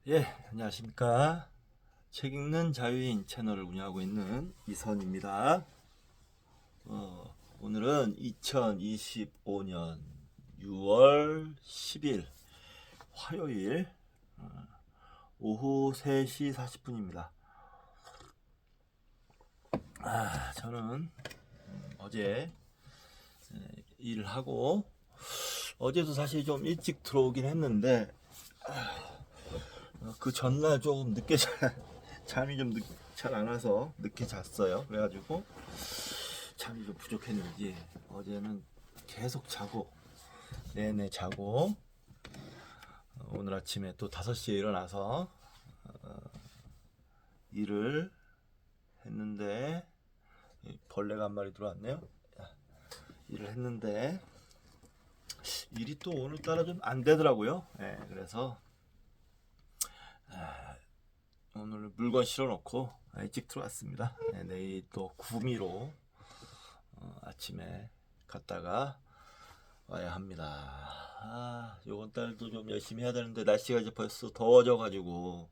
예, 안녕하십니까. 책 읽는 자유인 채널을 운영하고 있는 이선입니다. 오늘은 2025년 6월 10일 화요일 오후 3시 40분입니다. 저는 어제 일을 하고 어제도 사실 좀 일찍 들어오긴 했는데 그 전날 좀 늦게 잠이 좀 잘 안 와서 늦게 잤어요. 그래가지고 잠이 좀 부족했는지 어제는 계속 자고 내내 자고 오늘 아침에 또 5시에 일어나서 일을 했는데 벌레가 한 마리 들어왔네요. 일을 했는데 일이 또 오늘따라 좀 안 되더라고요. 그래서 오늘 물건 실어놓고 일찍 들어왔습니다. 내일 또 구미로 아침에 갔다가 와야 합니다. 요번 달도 좀 열심히 해야 되는데 날씨가 이제 벌써 더워져가지고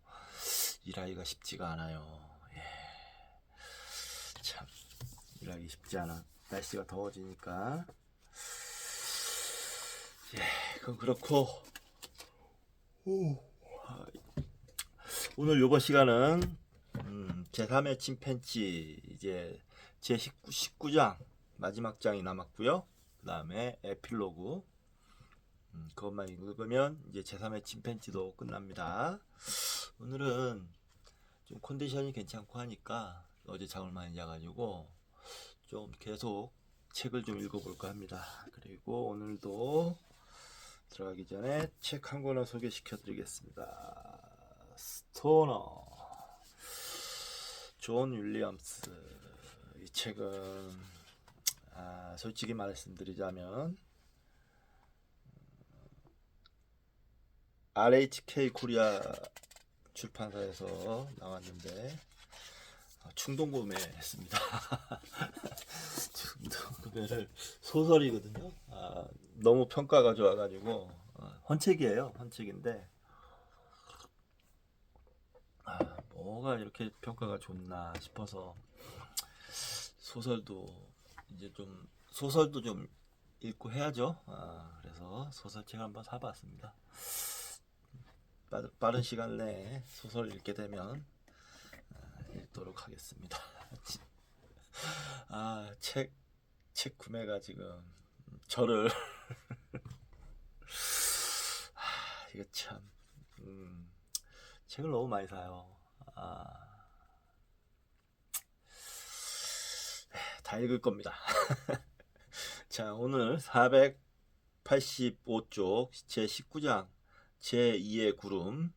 일하기가 쉽지가 않아요. 예, 참 일하기 쉽지 않아. 날씨가 더워지니까. 예, 그건 그렇고 오늘 요번 시간은 제3회 침팬지 이제 제19장 마지막 장이 남았고요. 그 다음에 에필로그 그것만 읽으면 이제 제3회 침팬지도 끝납니다. 오늘은 좀 컨디션이 괜찮고 하니까 어제 잠을 많이 자가지고 좀 계속 책을 좀 읽어볼까 합니다. 그리고 오늘도 들어가기 전에 책 한 권을 소개시켜 드리겠습니다. 스토너 존 윌리엄스. 이 책은 솔직히 말씀드리자면 RHK 코리아 출판사에서 나왔는데 충동 구매했습니다. 충동 구매를 소설이거든요. 너무 평가가 좋아가지고 헌책이에요. 헌책인데 뭐가 이렇게 평가가 좋나 싶어서 소설도 이제 좀 소설도 좀 읽고 해야죠. 그래서 소설책 한번 사봤습니다. 빠른 시간 내에 소설 읽게 되면 읽도록 하겠습니다. 책 구매가 지금 저를 이거 참 책을 너무 많이 사요. 다 읽을 겁니다. 자, 오늘 485쪽 제19장 제2의 구름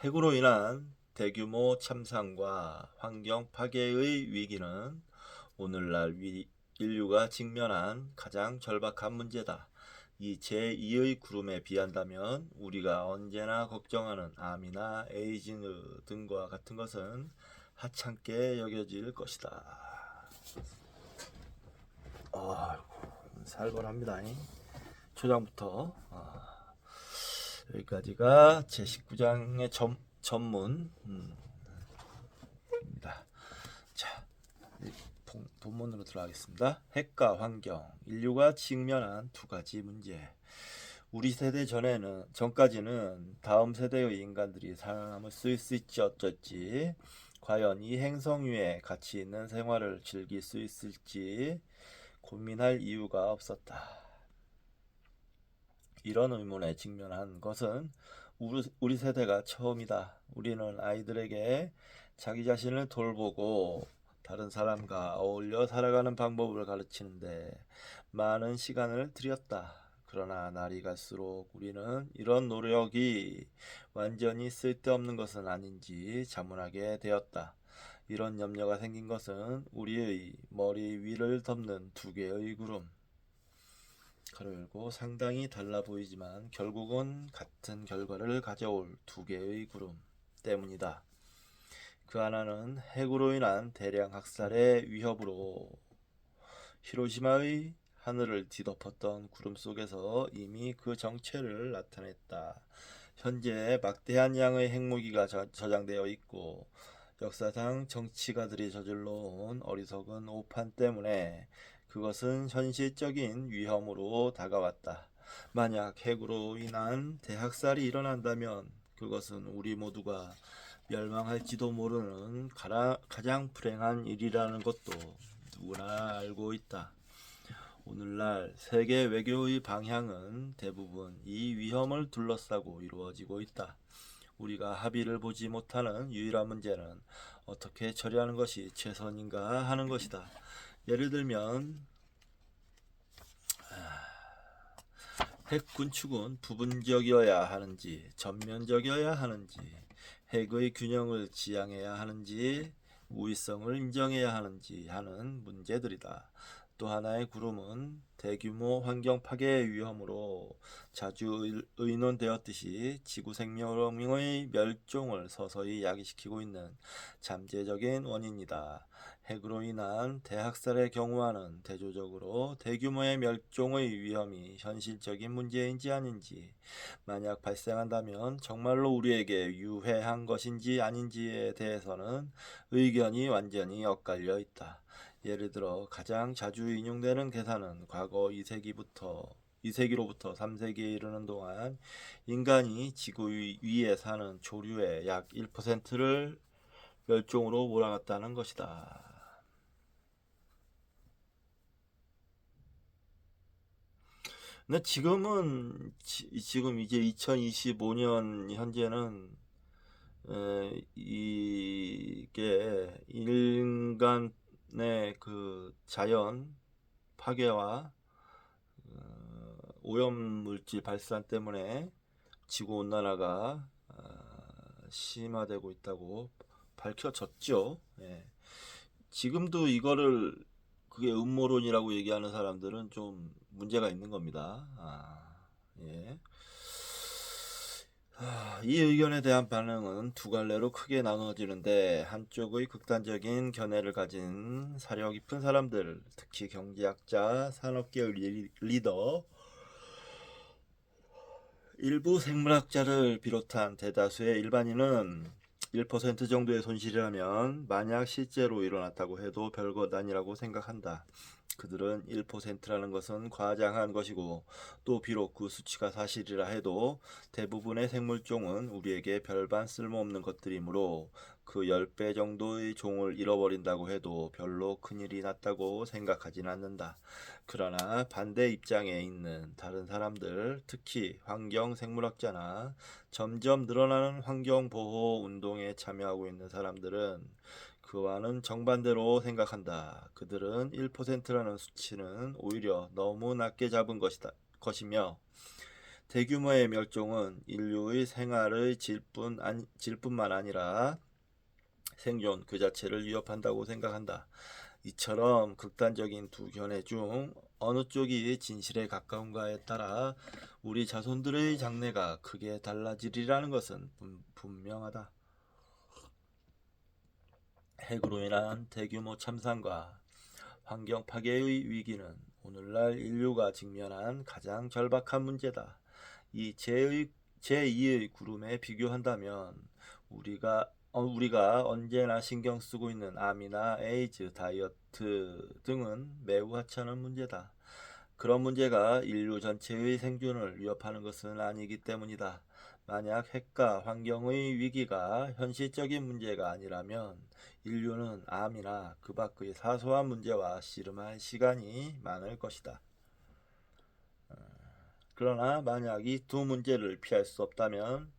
핵으로 인한 대규모 참상과 환경 파괴의 위기는 오늘날 인류가 직면한 가장 절박한 문제다. 이 제2의 구름에 비한다면 우리가 언제나 걱정하는 암이나 에이즈 등과 같은 것은 하찮게 여겨질 것이다. 살벌합니다. 초장부터 여기까지가 제19장의 전문입니다. 자, 본문으로 들어가겠습니다. 핵과 환경, 인류가 직면한 두 가지 문제. 우리 세대 전까지는 다음 세대의 인간들이 살아남을 수 있을지 어쩔지, 과연 이 행성 위에 가치 있는 생활을 즐길 수 있을지 고민할 이유가 없었다. 이런 의문에 직면한 것은 우리 세대가 처음이다. 우리는 아이들에게 자기 자신을 돌보고 다른 사람과 어울려 살아가는 방법을 가르치는데 많은 시간을 들였다. 그러나 날이 갈수록 우리는 이런 노력이 완전히 쓸데없는 것은 아닌지 자문하게 되었다. 이런 염려가 생긴 것은 우리의 머리 위를 덮는 두 개의 구름, 가로 열고 상당히 달라 보이지만 결국은 같은 결과를 가져올 두 개의 구름 때문이다. 그 하나는 핵으로 인한 대량 학살의 위협으로 히로시마의 하늘을 뒤덮었던 구름 속에서 이미 그 정체를 나타냈다. 현재 막대한 양의 핵무기가 저장되어 있고 역사상 정치가들이 저질러온 어리석은 오판 때문에 그것은 현실적인 위험으로 다가왔다. 만약 핵으로 인한 대학살이 일어난다면 그것은 우리 모두가 멸망할지도 모르는 가장 불행한 일이라는 것도 누구나 알고 있다. 오늘날 세계 외교의 방향은 대부분 이 위험을 둘러싸고 이루어지고 있다. 우리가 합의를 보지 못하는 유일한 문제는 어떻게 처리하는 것이 최선인가 하는 것이다. 예를 들면 핵 군축은 부분적이어야 하는지 전면적이어야 하는지 핵의 균형을 지향해야 하는지 우위성을 인정해야 하는지 하는 문제들이다. 또 하나의 구름은 대규모 환경 파괴의 위험으로 자주 의논되었듯이 지구 생명의 멸종을 서서히 야기시키고 있는 잠재적인 원인이다. 핵으로 인한 대학살의 경우와는 대조적으로 대규모의 멸종의 위험이 현실적인 문제인지 아닌지, 만약 발생한다면 정말로 우리에게 유해한 것인지 아닌지에 대해서는 의견이 완전히 엇갈려 있다. 예를 들어 가장 자주 인용되는 계산은 과거 2세기로부터 3세기에 이르는 동안 인간이 지구 위에 사는 조류의 약 1%를 멸종으로 몰아갔다는 것이다. 근데 지금 이제 2025년 현재는 이게 인간의 그 자연 파괴와 오염물질 발산 때문에 지구 온난화가 심화되고 있다고 밝혀졌죠. 예. 지금도 이거를 그게 음모론이라고 얘기하는 사람들은 좀 문제가 있는 겁니다. 예. 이 의견에 대한 반응은 두 갈래로 크게 나누어지는데, 한쪽의 극단적인 견해를 가진 사려 깊은 사람들, 특히 경제학자, 산업계의 리더, 일부 생물학자를 비롯한 대다수의 일반인은 1% 정도의 손실이라면 만약 실제로 일어났다고 해도 별것 아니라고 생각한다. 그들은 1%라는 것은 과장한 것이고, 또 비록 그 수치가 사실이라 해도 대부분의 생물종은 우리에게 별반 쓸모없는 것들이므로 그 10배 정도의 종을 잃어버린다고 해도 별로 큰일이 났다고 생각하진 않는다. 그러나 반대 입장에 있는 다른 사람들, 특히 환경생물학자나 점점 늘어나는 환경보호 운동에 참여하고 있는 사람들은 그와는 정반대로 생각한다. 그들은 1%라는 수치는 오히려 너무 낮게 잡은 것이며, 대규모의 멸종은 인류의 생활의 질뿐만 아니라 생존 그 자체를 위협한다고 생각한다. 이처럼 극단적인 두 견해 중 어느 쪽이 진실에 가까운가에 따라 우리 자손들의 장래가 크게 달라지리라는 것은 분명하다. 핵으로 인한 대규모 참상과 환경 파괴의 위기는 오늘날 인류가 직면한 가장 절박한 문제다. 이 제2의 구름에 비교한다면 우리가 언제나 신경 쓰고 있는 암이나 에이즈, 다이어트 등은 매우 하찮은 문제다. 그런 문제가 인류 전체의 생존을 위협하는 것은 아니기 때문이다. 만약 핵과 환경의 위기가 현실적인 문제가 아니라면 인류는 암이나 그 밖의 사소한 문제와 씨름할 시간이 많을 것이다. 그러나 만약 이 두 문제를 피할 수 없다면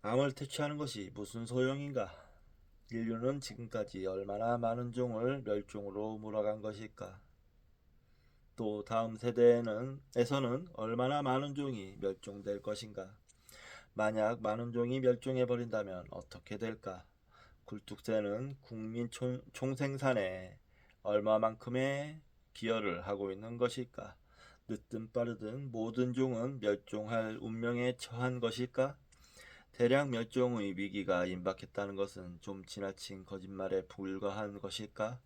암을 퇴치하는 것이 무슨 소용인가? 인류는 지금까지 얼마나 많은 종을 멸종으로 몰아간 것일까? 또 다음 세대에서는 얼마나 많은 종이 멸종될 것인가? 만약 많은 종이 멸종해버린다면 어떻게 될까? 굴뚝새는 국민 총생산에 얼마만큼의 기여를 하고 있는 것일까? 늦든 빠르든 모든 종은 멸종할 운명에 처한 것일까? 대량 멸종의 위기가 임박했다는 것은 좀 지나친 거짓말에 불과한 것일까?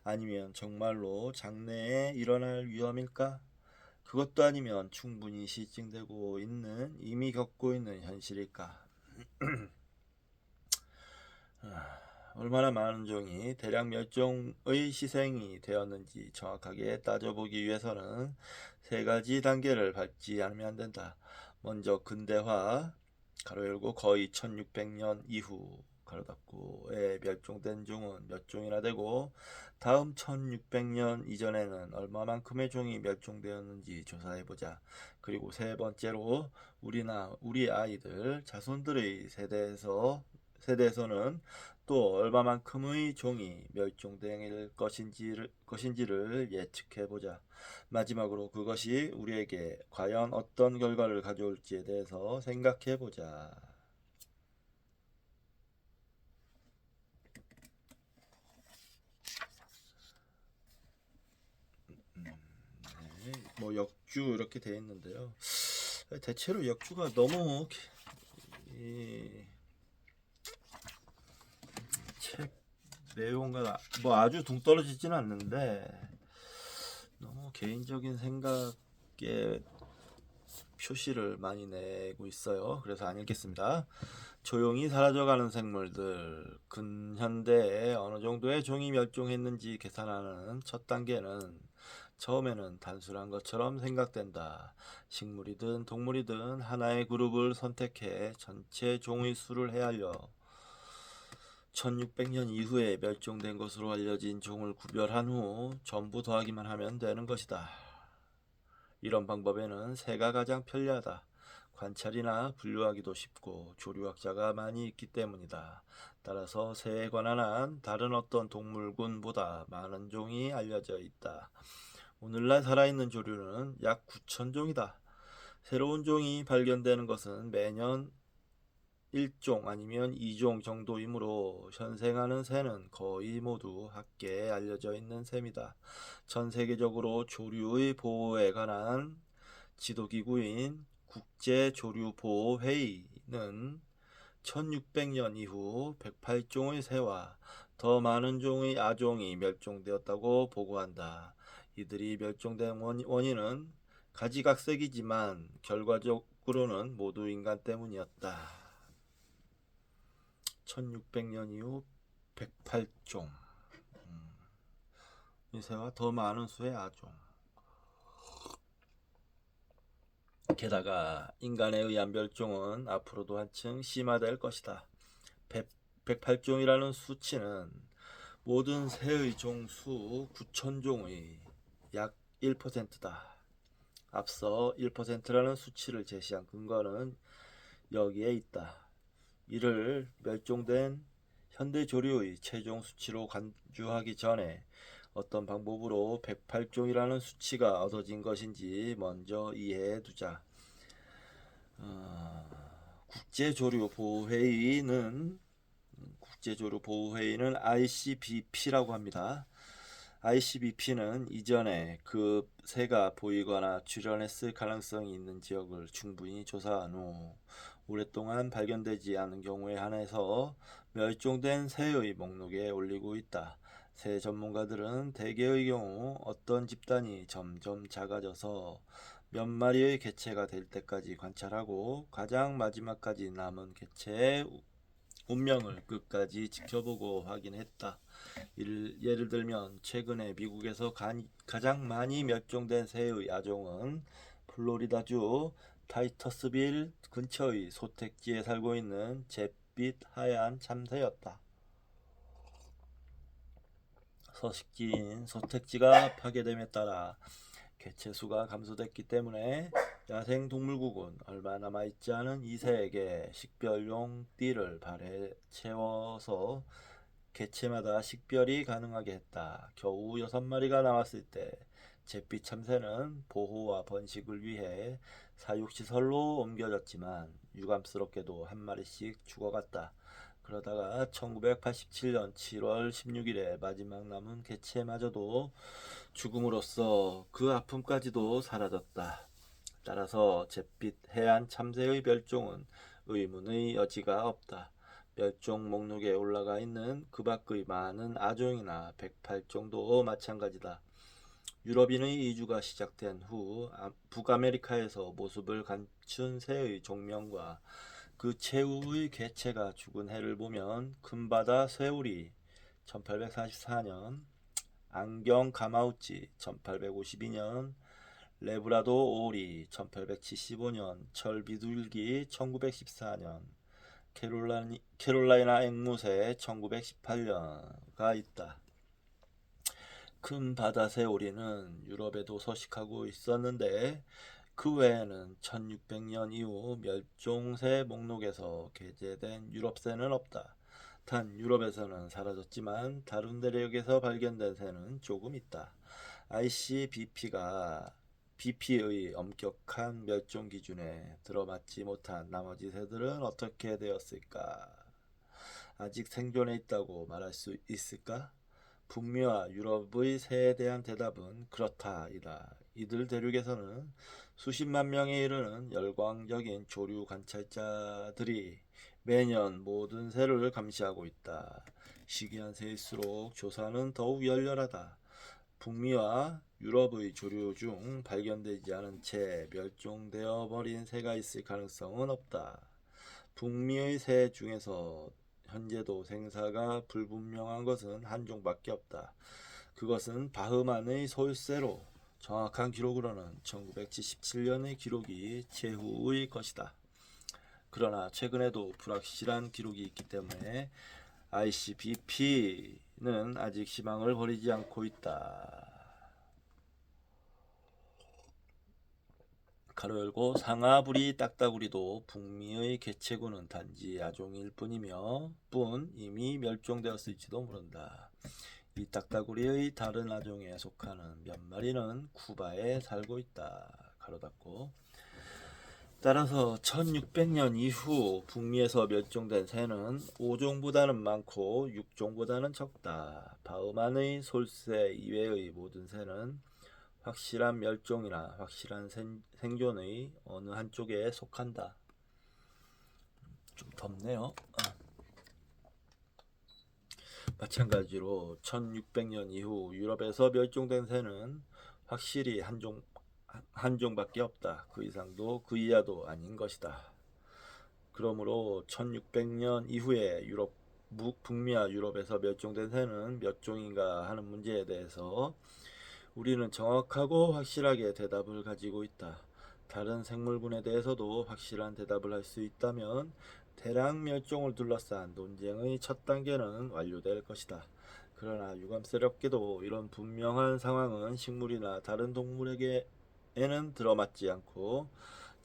아니면 정말로 장래에 일어날 위험일까? 그것도 아니면 충분히 실증되고 있는, 이미 겪고 있는 현실일까? 얼마나 많은 종이 대량 멸종의 희생이 되었는지 정확하게 따져보기 위해서는 세 가지 단계를 밟지 않으면 안 된다. 먼저 근대화, 가로 열고 거의 1600년 이후, 가로 닫고에 멸종된 종은 몇 종이나 되고, 다음 1600년 이전에는 얼마만큼의 종이 멸종되었는지 조사해보자. 그리고 세 번째로 우리나 우리 아이들, 자손들의 세대에서는 또 얼마만큼의 종이 멸종될 것인지를 예측해보자. 마지막으로 그것이 우리에게 과연 어떤 결과를 가져올지에 대해서 생각해보자. 네, 뭐 역주 이렇게 되어 있는데요. 대체로 역주가 너무 책 내용과 뭐 아주 동떨어지지는 않는데 너무 개인적인 생각에 표시를 많이 내고 있어요. 그래서 안 읽겠습니다. 조용히 사라져가는 생물들. 근현대에 어느 정도의 종이 멸종했는지 계산하는 첫 단계는 처음에는 단순한 것처럼 생각된다. 식물이든 동물이든 하나의 그룹을 선택해 전체 종의 수를 헤아려 1600년 이후에 멸종된 것으로 알려진 종을 구별한 후 전부 더하기만 하면 되는 것이다. 이런 방법에는 새가 가장 편리하다. 관찰이나 분류하기도 쉽고 조류학자가 많이 있기 때문이다. 따라서 새에 관한 한 다른 어떤 동물군보다 많은 종이 알려져 있다. 오늘날 살아있는 조류는 약 9,000종이다. 새로운 종이 발견되는 것은 매년 1종 아니면 2종 정도이므로 현생하는 새는 거의 모두 학계에 알려져 있는 셈이다. 전 세계적으로 조류의 보호에 관한 지도기구인 국제조류보호회의는 1600년 이후 108종의 새와 더 많은 종의 아종이 멸종되었다고 보고한다. 이들이 멸종된 원인은 가지각색이지만 결과적으로는 모두 인간 때문이었다. 1600년 이후 108종. 이 새와 더 많은 수의 아종. 게다가 인간에 의한 멸종은 앞으로도 한층 심화될 것이다. 108종이라는 수치는 모든 새의 종수 9,000종의 약 1%다. 앞서 1%라는 수치를 제시한 근거는 여기에 있다. 이를 멸종된 현대 조류의 최종 수치로 간주하기 전에 어떤 방법으로 108종이라는 수치가 얻어진 것인지 먼저 이해해 두자. 국제조류보호회의는 ICBP라고 합니다. ICBP는 이전에 그 새가 보이거나 출현했을 가능성이 있는 지역을 충분히 조사한 후 오랫동안 발견되지 않은 경우에 한해서 멸종된 새의 목록에 올리고 있다. 새 전문가들은 대개의 경우 어떤 집단이 점점 작아져서 몇 마리의 개체가 될 때까지 관찰하고 가장 마지막까지 남은 개체의 운명을 끝까지 지켜보고 확인했다. 예를 들면 최근에 미국에서 가장 많이 멸종된 새의 아종은 플로리다주 타이터스빌 근처의 소택지에 살고 있는 잿빛 하얀 참새였다. 서식지인 소택지가 파괴됨에 따라 개체 수가 감소됐기 때문에 야생동물국은 얼마 남아있지 않은 이 새에게 식별용 띠를 발에 채워서 개체마다 식별이 가능하게 했다. 겨우 6마리가 남았을 때 잿빛 참새는 보호와 번식을 위해 사육시설로 옮겨졌지만 유감스럽게도 한 마리씩 죽어갔다. 그러다가 1987년 7월 16일에 마지막 남은 개체마저도 죽음으로써 그 아픔까지도 사라졌다. 따라서 잿빛 해안 참새의 멸종은 의문의 여지가 없다. 멸종 목록에 올라가 있는 그 밖의 많은 아종이나 108종도 마찬가지다. 유럽인의 이주가 시작된 후 북아메리카에서 모습을 감춘 새의 종명과 그 최후의 개체가 죽은 해를 보면 금바다 쇠우리 1844년, 안경 가마우치 1852년, 레브라도 오리 1875년, 철비둘기 1914년, 캐롤라이나 앵무새 1918년가 있다. 큰 바다새 오리는 유럽에도 서식하고 있었는데 그 외에는 1600년 이후 멸종새 목록에서 게재된 유럽새는 없다. 단 유럽에서는 사라졌지만 다른 대륙에서 발견된 새는 조금 있다. ICBP가 BP의 엄격한 멸종 기준에 들어맞지 못한 나머지 새들은 어떻게 되었을까? 아직 생존해 있다고 말할 수 있을까? 북미와 유럽의 새에 대한 대답은 그렇다이다. 이들 대륙에서는 수십만 명에 이르는 열광적인 조류 관찰자들이 매년 모든 새를 감시하고 있다. 시기한 새일수록 조사는 더욱 열렬하다. 북미와 유럽의 조류 중 발견되지 않은 채 멸종되어 버린 새가 있을 가능성은 없다. 북미의 새 중에서 현재도 생사가 불분명한 것은 한 종밖에 없다. 그것은 바흐만의 솔새로 정확한 기록으로는 1977년의 기록이 최후의 것이다. 그러나 최근에도 불확실한 기록이 있기 때문에 ICBP는 아직 희망을 버리지 않고 있다. 가로 열고 상아부리 딱따구리도 북미의 개체군은 단지 아종일 뿐이며 이미 멸종되었을지도 모른다. 이 딱따구리의 다른 아종에 속하는 몇 마리는 쿠바에 살고 있다. 가로 닫고. 따라서 1600년 이후 북미에서 멸종된 새는 5종보다는 많고 6종보다는 적다. 바흐만의 솔새 이외의 모든 새는 확실한 멸종이나 확실한 생존의 어느 한쪽에 속한다. 좀 덥네요. 마찬가지로 1600년 이후 유럽에서 멸종된 새는 확실히 한 종밖에 없다. 그 이상도 그 이하도 아닌 것이다. 그러므로 1600년 이후에 북미와 유럽에서 멸종된 새는 몇 종인가 하는 문제에 대해서 우리는 정확하고 확실하게 대답을 가지고 있다. 다른 생물군에 대해서도 확실한 대답을 할 수 있다면 대량 멸종을 둘러싼 논쟁의 첫 단계는 완료될 것이다. 그러나 유감스럽게도 이런 분명한 상황은 식물이나 다른 동물에게는 들어맞지 않고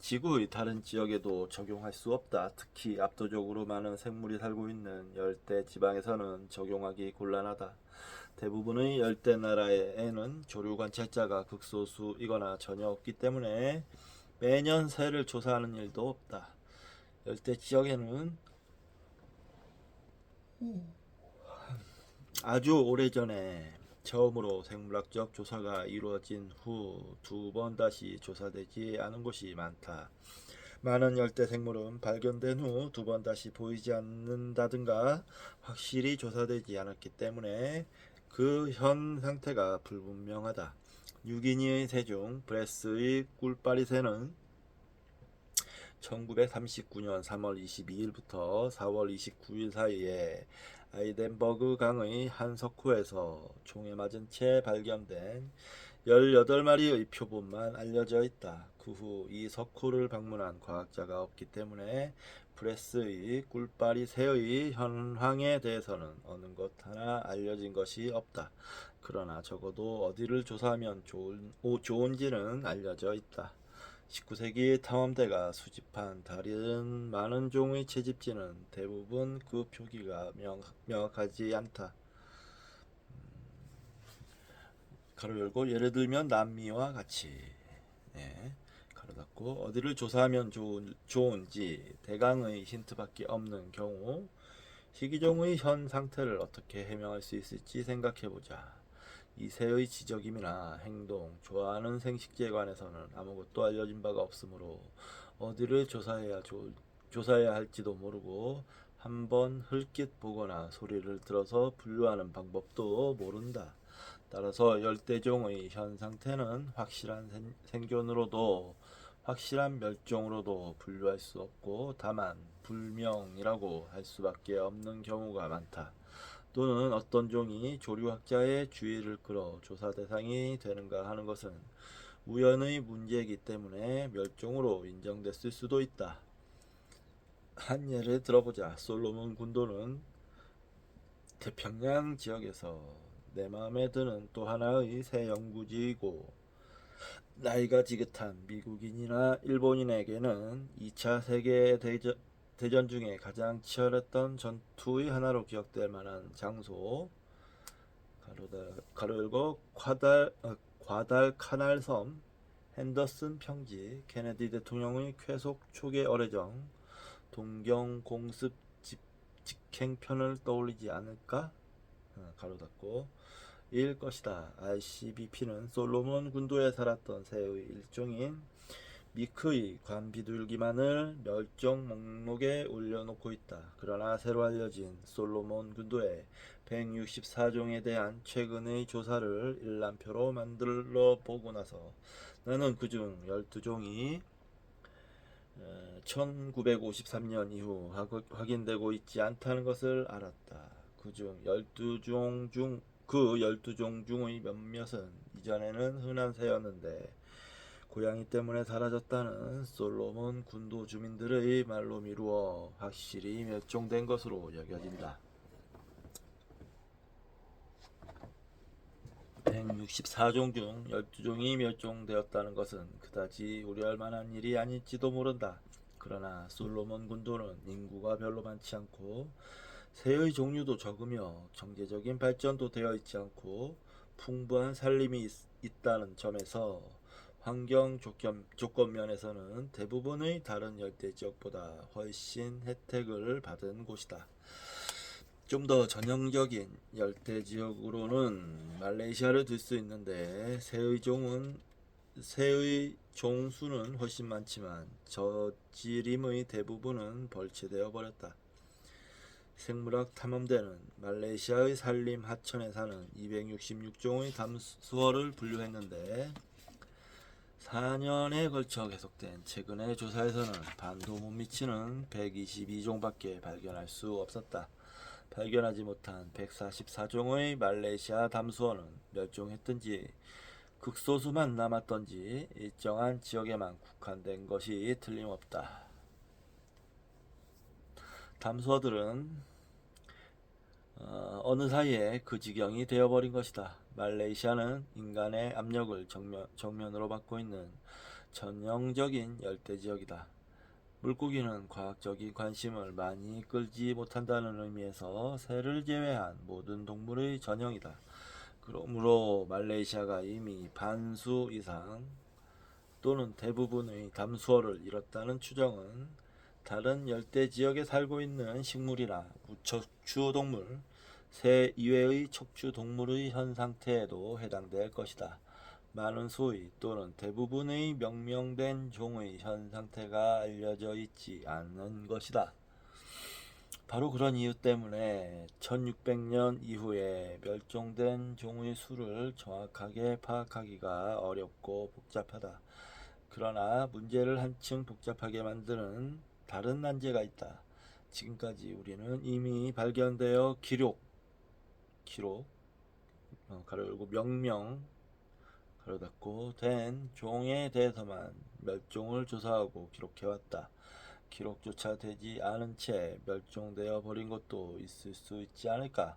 지구의 다른 지역에도 적용할 수 없다. 특히 압도적으로 많은 생물이 살고 있는 열대 지방에서는 적용하기 곤란하다. 대부분의 열대 나라에는 조류 관찰자가 극소수이거나 전혀 없기 때문에 매년 새를 조사하는 일도 없다. 열대 지역에는 아주 오래전에 처음으로 생물학적 조사가 이루어진 후 두 번 다시 조사되지 않은 곳이 많다. 많은 열대 생물은 발견된 후 두 번 다시 보이지 않는다든가 확실히 조사되지 않았기 때문에 그 현 상태가 불분명하다. 뉴기니의 새 중 브레스의 꿀빠리 새는 1939년 3월 22일부터 4월 29일 사이에 아이덴버그 강의 한 석호에서 총에 맞은 채 발견된 18마리의 표본만 알려져 있다. 그 후 이 석호를 방문한 과학자가 없기 때문에 브레스의 꿀빠리 새의 현황에 대해서는 어느 것 하나 알려진 것이 없다. 그러나 적어도 어디를 조사하면 좋은지는 알려져 있다. 19세기 탐험대가 수집한 다른 많은 종의 채집지는 대부분 그 표기가 명확하지 않다. 가로 열고 예를 들면 남미와 같이 가로 닫고 어디를 조사하면 좋은지 대강의 힌트밖에 없는 경우 희귀종의 현 상태를 어떻게 해명할 수 있을지 생각해보자. 이 새의 지적임이나 행동, 좋아하는 생식지에 관해서는 아무것도 알려진 바가 없으므로 어디를 조사해야 할지도 모르고 한번 흘낏 보거나 소리를 들어서 분류하는 방법도 모른다. 따라서 열대종의 현 상태는 확실한 생존으로도 확실한 멸종으로도 분류할 수 없고 다만 불명이라고 할 수밖에 없는 경우가 많다. 또는 어떤 종이 조류학자의 주의를 끌어 조사 대상이 되는가 하는 것은 우연의 문제이기 때문에 멸종으로 인정됐을 수도 있다. 한 예를 들어보자. 솔로몬 군도는 태평양 지역에서 내 마음에 드는 또 하나의 새 연구지이고 나이가 지긋한 미국인이나 일본인에게는 2차 세계대전 중에 가장 치열했던 전투의 하나로 기억될 만한 장소 가로 열고 과달카날섬 핸더슨 평지 케네디 대통령의 쾌속 초계 어뢰정 동경 공습 직행편을 떠올리지 않을까? 가로 닫고 일 것이다. ICBP는 솔로몬 군도에 살았던 새의 일종인 미크의 관비둘기만을 멸종 목록에 올려놓고 있다. 그러나 새로 알려진 솔로몬 군도의 164종에 대한 최근의 조사를 일람표로 만들어 보고 나서 나는 그중 12종이 1953년 이후 확인되고 있지 않다는 것을 알았다. 그중 12종 중의 몇몇은 이전에는 흔한 새였는데 고양이 때문에 사라졌다는 솔로몬 군도 주민들의 말로 미루어 확실히 멸종된 것으로 여겨진다. 164종 중 12종이 멸종되었다는 것은 그다지 우려할 만한 일이 아닐지도 모른다. 그러나 솔로몬 군도는 인구가 별로 많지 않고 새의 종류도 적으며 경제적인 발전도 되어 있지 않고 풍부한 살림이 있다는 점에서 환경 조건 면에서는 대부분의 다른 열대 지역보다 훨씬 혜택을 받은 곳이다. 좀 더 전형적인 열대 지역으로는 말레이시아를 들 수 있는데 새의 종수는 훨씬 많지만 저지림의 대부분은 벌채되어 버렸다. 생물학 탐험대는 말레이시아의 산림 하천에 사는 266종의 담수어를 분류했는데 4년에 걸쳐 계속된 최근의 조사에서는 반도 못 미치는 122종밖에 발견할 수 없었다. 발견하지 못한 144종의 말레이시아 담수어는 멸종했든지 극소수만 남았던지 일정한 지역에만 국한된 것이 틀림없다. 담수어들은 어느 사이에 그 지경이 되어버린 것이다. 말레이시아는 인간의 압력을 정면으로 받고 있는 전형적인 열대지역이다. 물고기는 과학적인 관심을 많이 끌지 못한다는 의미에서 새를 제외한 모든 동물의 전형이다. 그러므로 말레이시아가 이미 반수 이상 또는 대부분의 담수어를 잃었다는 추정은 다른 열대 지역에 살고 있는 식물이나 무척추 동물, 새 이외의 척추 동물의 현 상태에도 해당될 것이다. 많은 소의 또는 대부분의 명명된 종의 현 상태가 알려져 있지 않는 것이다. 바로 그런 이유 때문에 1600년 이후에 멸종된 종의 수를 정확하게 파악하기가 어렵고 복잡하다. 그러나 문제를 한층 복잡하게 만드는 다른 난제가 있다. 지금까지 우리는 이미 발견되어 기록 가로 열고 명명 가로 닫고 된 종에 대해서만 멸종을 조사하고 기록해왔다. 기록조차 되지 않은 채 멸종되어 버린 것도 있을 수 있지 않을까?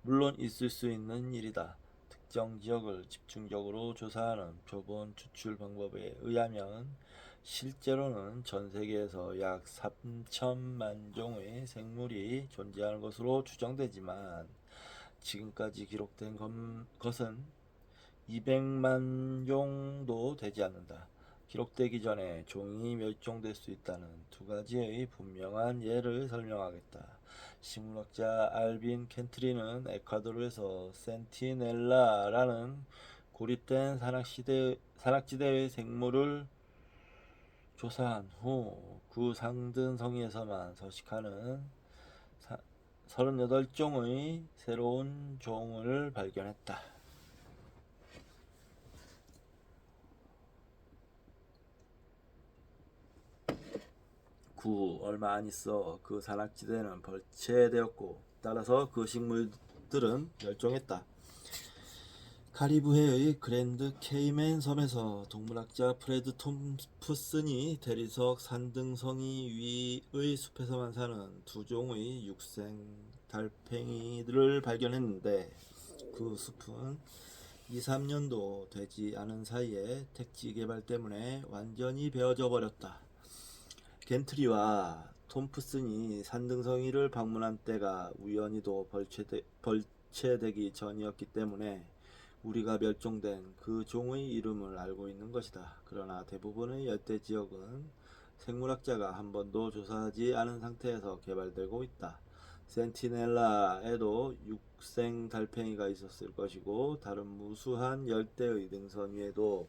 물론 있을 수 있는 일이다. 특정 지역을 집중적으로 조사하는 표본 추출 방법에 의하면 실제로는 전 세계에서 약 3천만 종의 생물이 존재하는 것으로 추정되지만 지금까지 기록된 것은 200만 종도 되지 않는다. 기록되기 전에 종이 멸종될 수 있다는 두 가지의 분명한 예를 설명하겠다. 식물학자 알빈 켄트리는 에콰도르에서 센티넬라라는 고립된 산악지대의 생물을 조사한 후 그 상든 성에서만 서식하는 38종의 새로운 종을 발견했다. 후 얼마 안 있어 그 산악지대는 벌채되었고 따라서 그 식물들은 멸종했다. 카리브해의 그랜드 케이맨 섬에서 동물학자 프레드 톰프슨이 대리석 산등성이 위의 숲에서만 사는 두 종의 육생 달팽이들을 발견했는데 그 숲은 2, 3년도 되지 않은 사이에 택지 개발 때문에 완전히 베어져 버렸다. 겐트리와 톰프슨이 산등성이를 방문한 때가 우연히도 벌채되기 전이었기 때문에 우리가 멸종된 그 종의 이름을 알고 있는 것이다. 그러나 대부분의 열대 지역은 생물학자가 한 번도 조사하지 않은 상태에서 개발되고 있다. 센티넬라에도 육생 달팽이가 있었을 것이고 다른 무수한 열대의 능선 위에도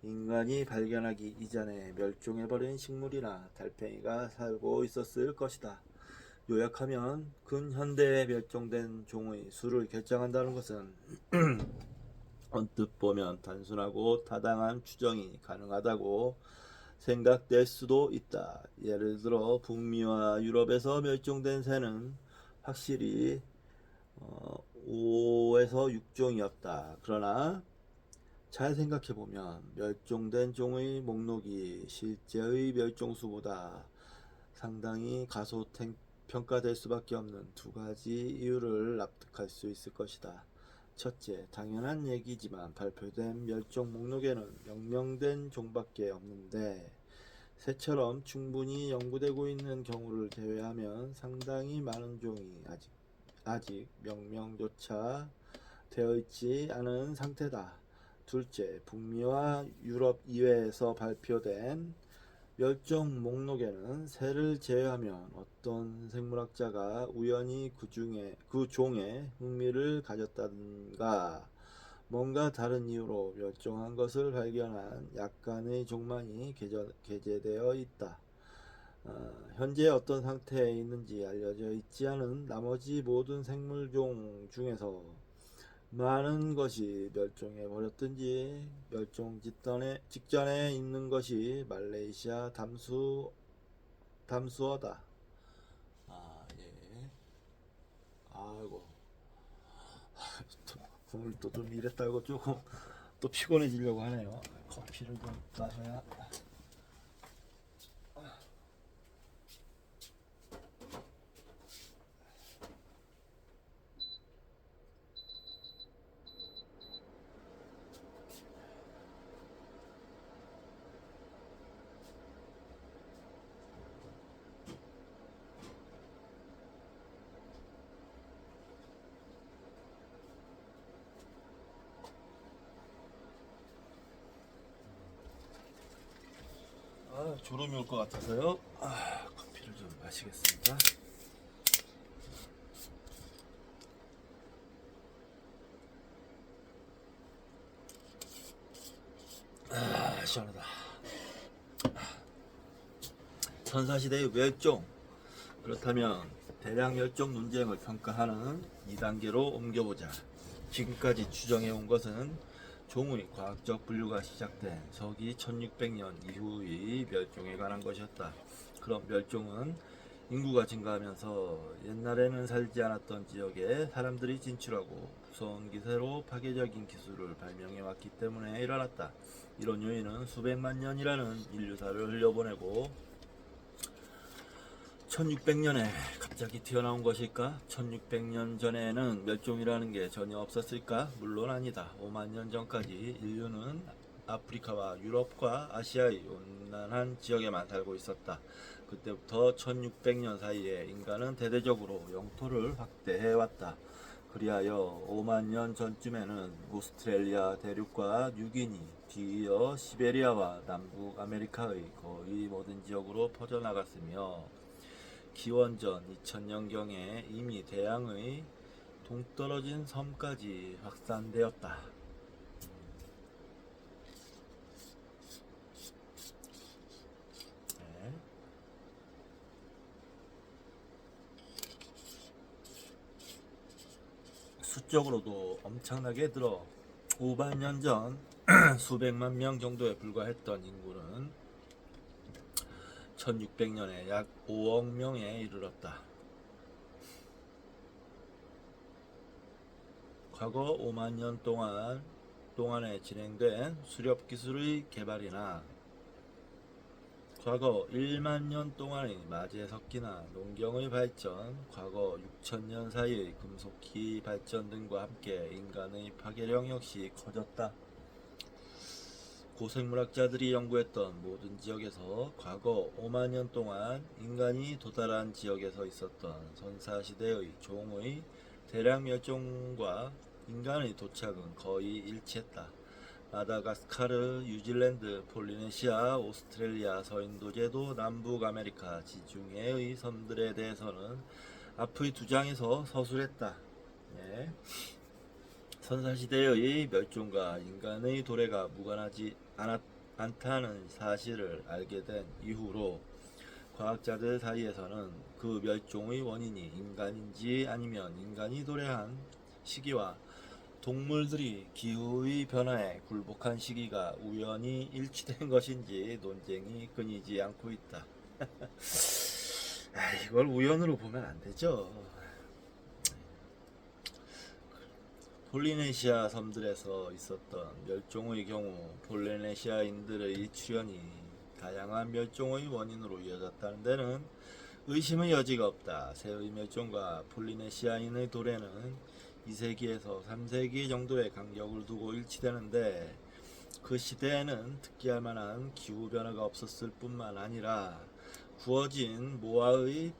인간이 발견하기 이전에 멸종해버린 식물이나 달팽이가 살고 있었을 것이다. 요약하면 근현대에 멸종된 종의 수를 결정한다는 것은 언뜻 보면 단순하고 타당한 추정이 가능하다고 생각될 수도 있다. 예를 들어 북미와 유럽에서 멸종된 새는 확실히 5에서 6종이었다. 그러나 잘 생각해보면 멸종된 종의 목록이 실제의 멸종수보다 상당히 가소평가될 수밖에 없는 두 가지 이유를 납득할 수 있을 것이다. 첫째, 당연한 얘기지만 발표된 멸종 목록에는 명명된 종밖에 없는데 새처럼 충분히 연구되고 있는 경우를 제외하면 상당히 많은 종이 아직 명명조차 되어 있지 않은 상태다. 둘째, 북미와 유럽 이외에서 발표된 멸종 목록에는 새를 제외하면 어떤 생물학자가 우연히 그 종에 흥미를 가졌다든가 뭔가 다른 이유로 멸종한 것을 발견한 약간의 종만이 게재되어 있다. 현재 어떤 상태에 있는지 알려져 있지 않은 나머지 모든 생물종 중에서 많은 것이 멸종해 버렸든지 멸종 직전에 있는 것이 말레이시아 담수어다. 예. 아이고. 오늘 또 좀 이랬다고 조금 또 피곤해지려고 하네요. 커피를 좀 마셔야. 졸음이 올 것 같아서요. 커피를 좀 마시겠습니다. 시원하다. 선사시대의 멸종. 그렇다면 대량 멸종 논쟁을 평가하는 2단계로 옮겨보자. 지금까지 추정해온 것은 종의 과학적 분류가 시작된 서기 1600년 이후의 멸종에 관한 것이었다. 그럼 멸종은 인구가 증가하면서 옛날에는 살지 않았던 지역에 사람들이 진출하고 무서운 기세로 파괴적인 기술을 발명해왔기 때문에 일어났다. 이런 요인은 수백만 년이라는 인류사를 흘려보내고 1600년에 갑자기 튀어나온 것일까? 1600년 전에는 멸종이라는 게 전혀 없었을까? 물론 아니다. 5만 년 전까지 인류는 아프리카와 유럽과 아시아의 온난한 지역에만 살고 있었다. 그때부터 1600년 사이에 인간은 대대적으로 영토를 확대해왔다. 그리하여 5만 년 전쯤에는 오스트레일리아 대륙과 뉴기니, 뒤이어 시베리아와 남북 아메리카의 거의 모든 지역으로 퍼져나갔으며 기원전 2000년경에 이미 대양의 동떨어진 섬까지 확산되었다. 네. 수적으로도 엄청나게 들어 5만 년 전 수백만 명 정도에 불과했던 인구는 1600년에 약 5억 명에 이르렀다. 과거 5만 년 동안에 진행된 수렵 기술의 개발이나 과거 1만 년 동안의 마제석기나 농경의 발전, 과거 6천년 사이의 금속기 발전 등과 함께 인간의 파괴력 역시 커졌다. 고생물학자들이 연구했던 모든 지역에서 과거 5만 년 동안 인간이 도달한 지역에서 있었던 선사시대의 종의 대량 멸종과 인간의 도착은 거의 일치했다. 마다가스카르, 뉴질랜드, 폴리네시아, 오스트레일리아, 서인도제도, 남북 아메리카 지중해의 섬들에 대해서는 앞의 두 장에서 서술했다. 예. 선사시대의 멸종과 인간의 도래가 무관하지 않다는 사실을 알게 된 이후로 과학자들 사이에서는 그 멸종의 원인이 인간인지 아니면 인간이 도래한 시기와 동물들이 기후의 변화에 굴복한 시기가 우연히 일치된 것인지 논쟁이 끊이지 않고 있다. 이걸 우연으로 보면 안 되죠. 폴리네시아 섬들에서 있었던 멸종의 경우 폴리네시아인들의 출현이 다양한 멸종의 원인으로 이어졌다는 데는 의심의 여지가 없다. 새의 멸종과 폴리네시아인의 도래는 2세기에서 3세기 정도의 간격을 두고 일치되는데 그 시대에는 특기할 만한 기후변화가 없었을 뿐만 아니라 구워진 모아의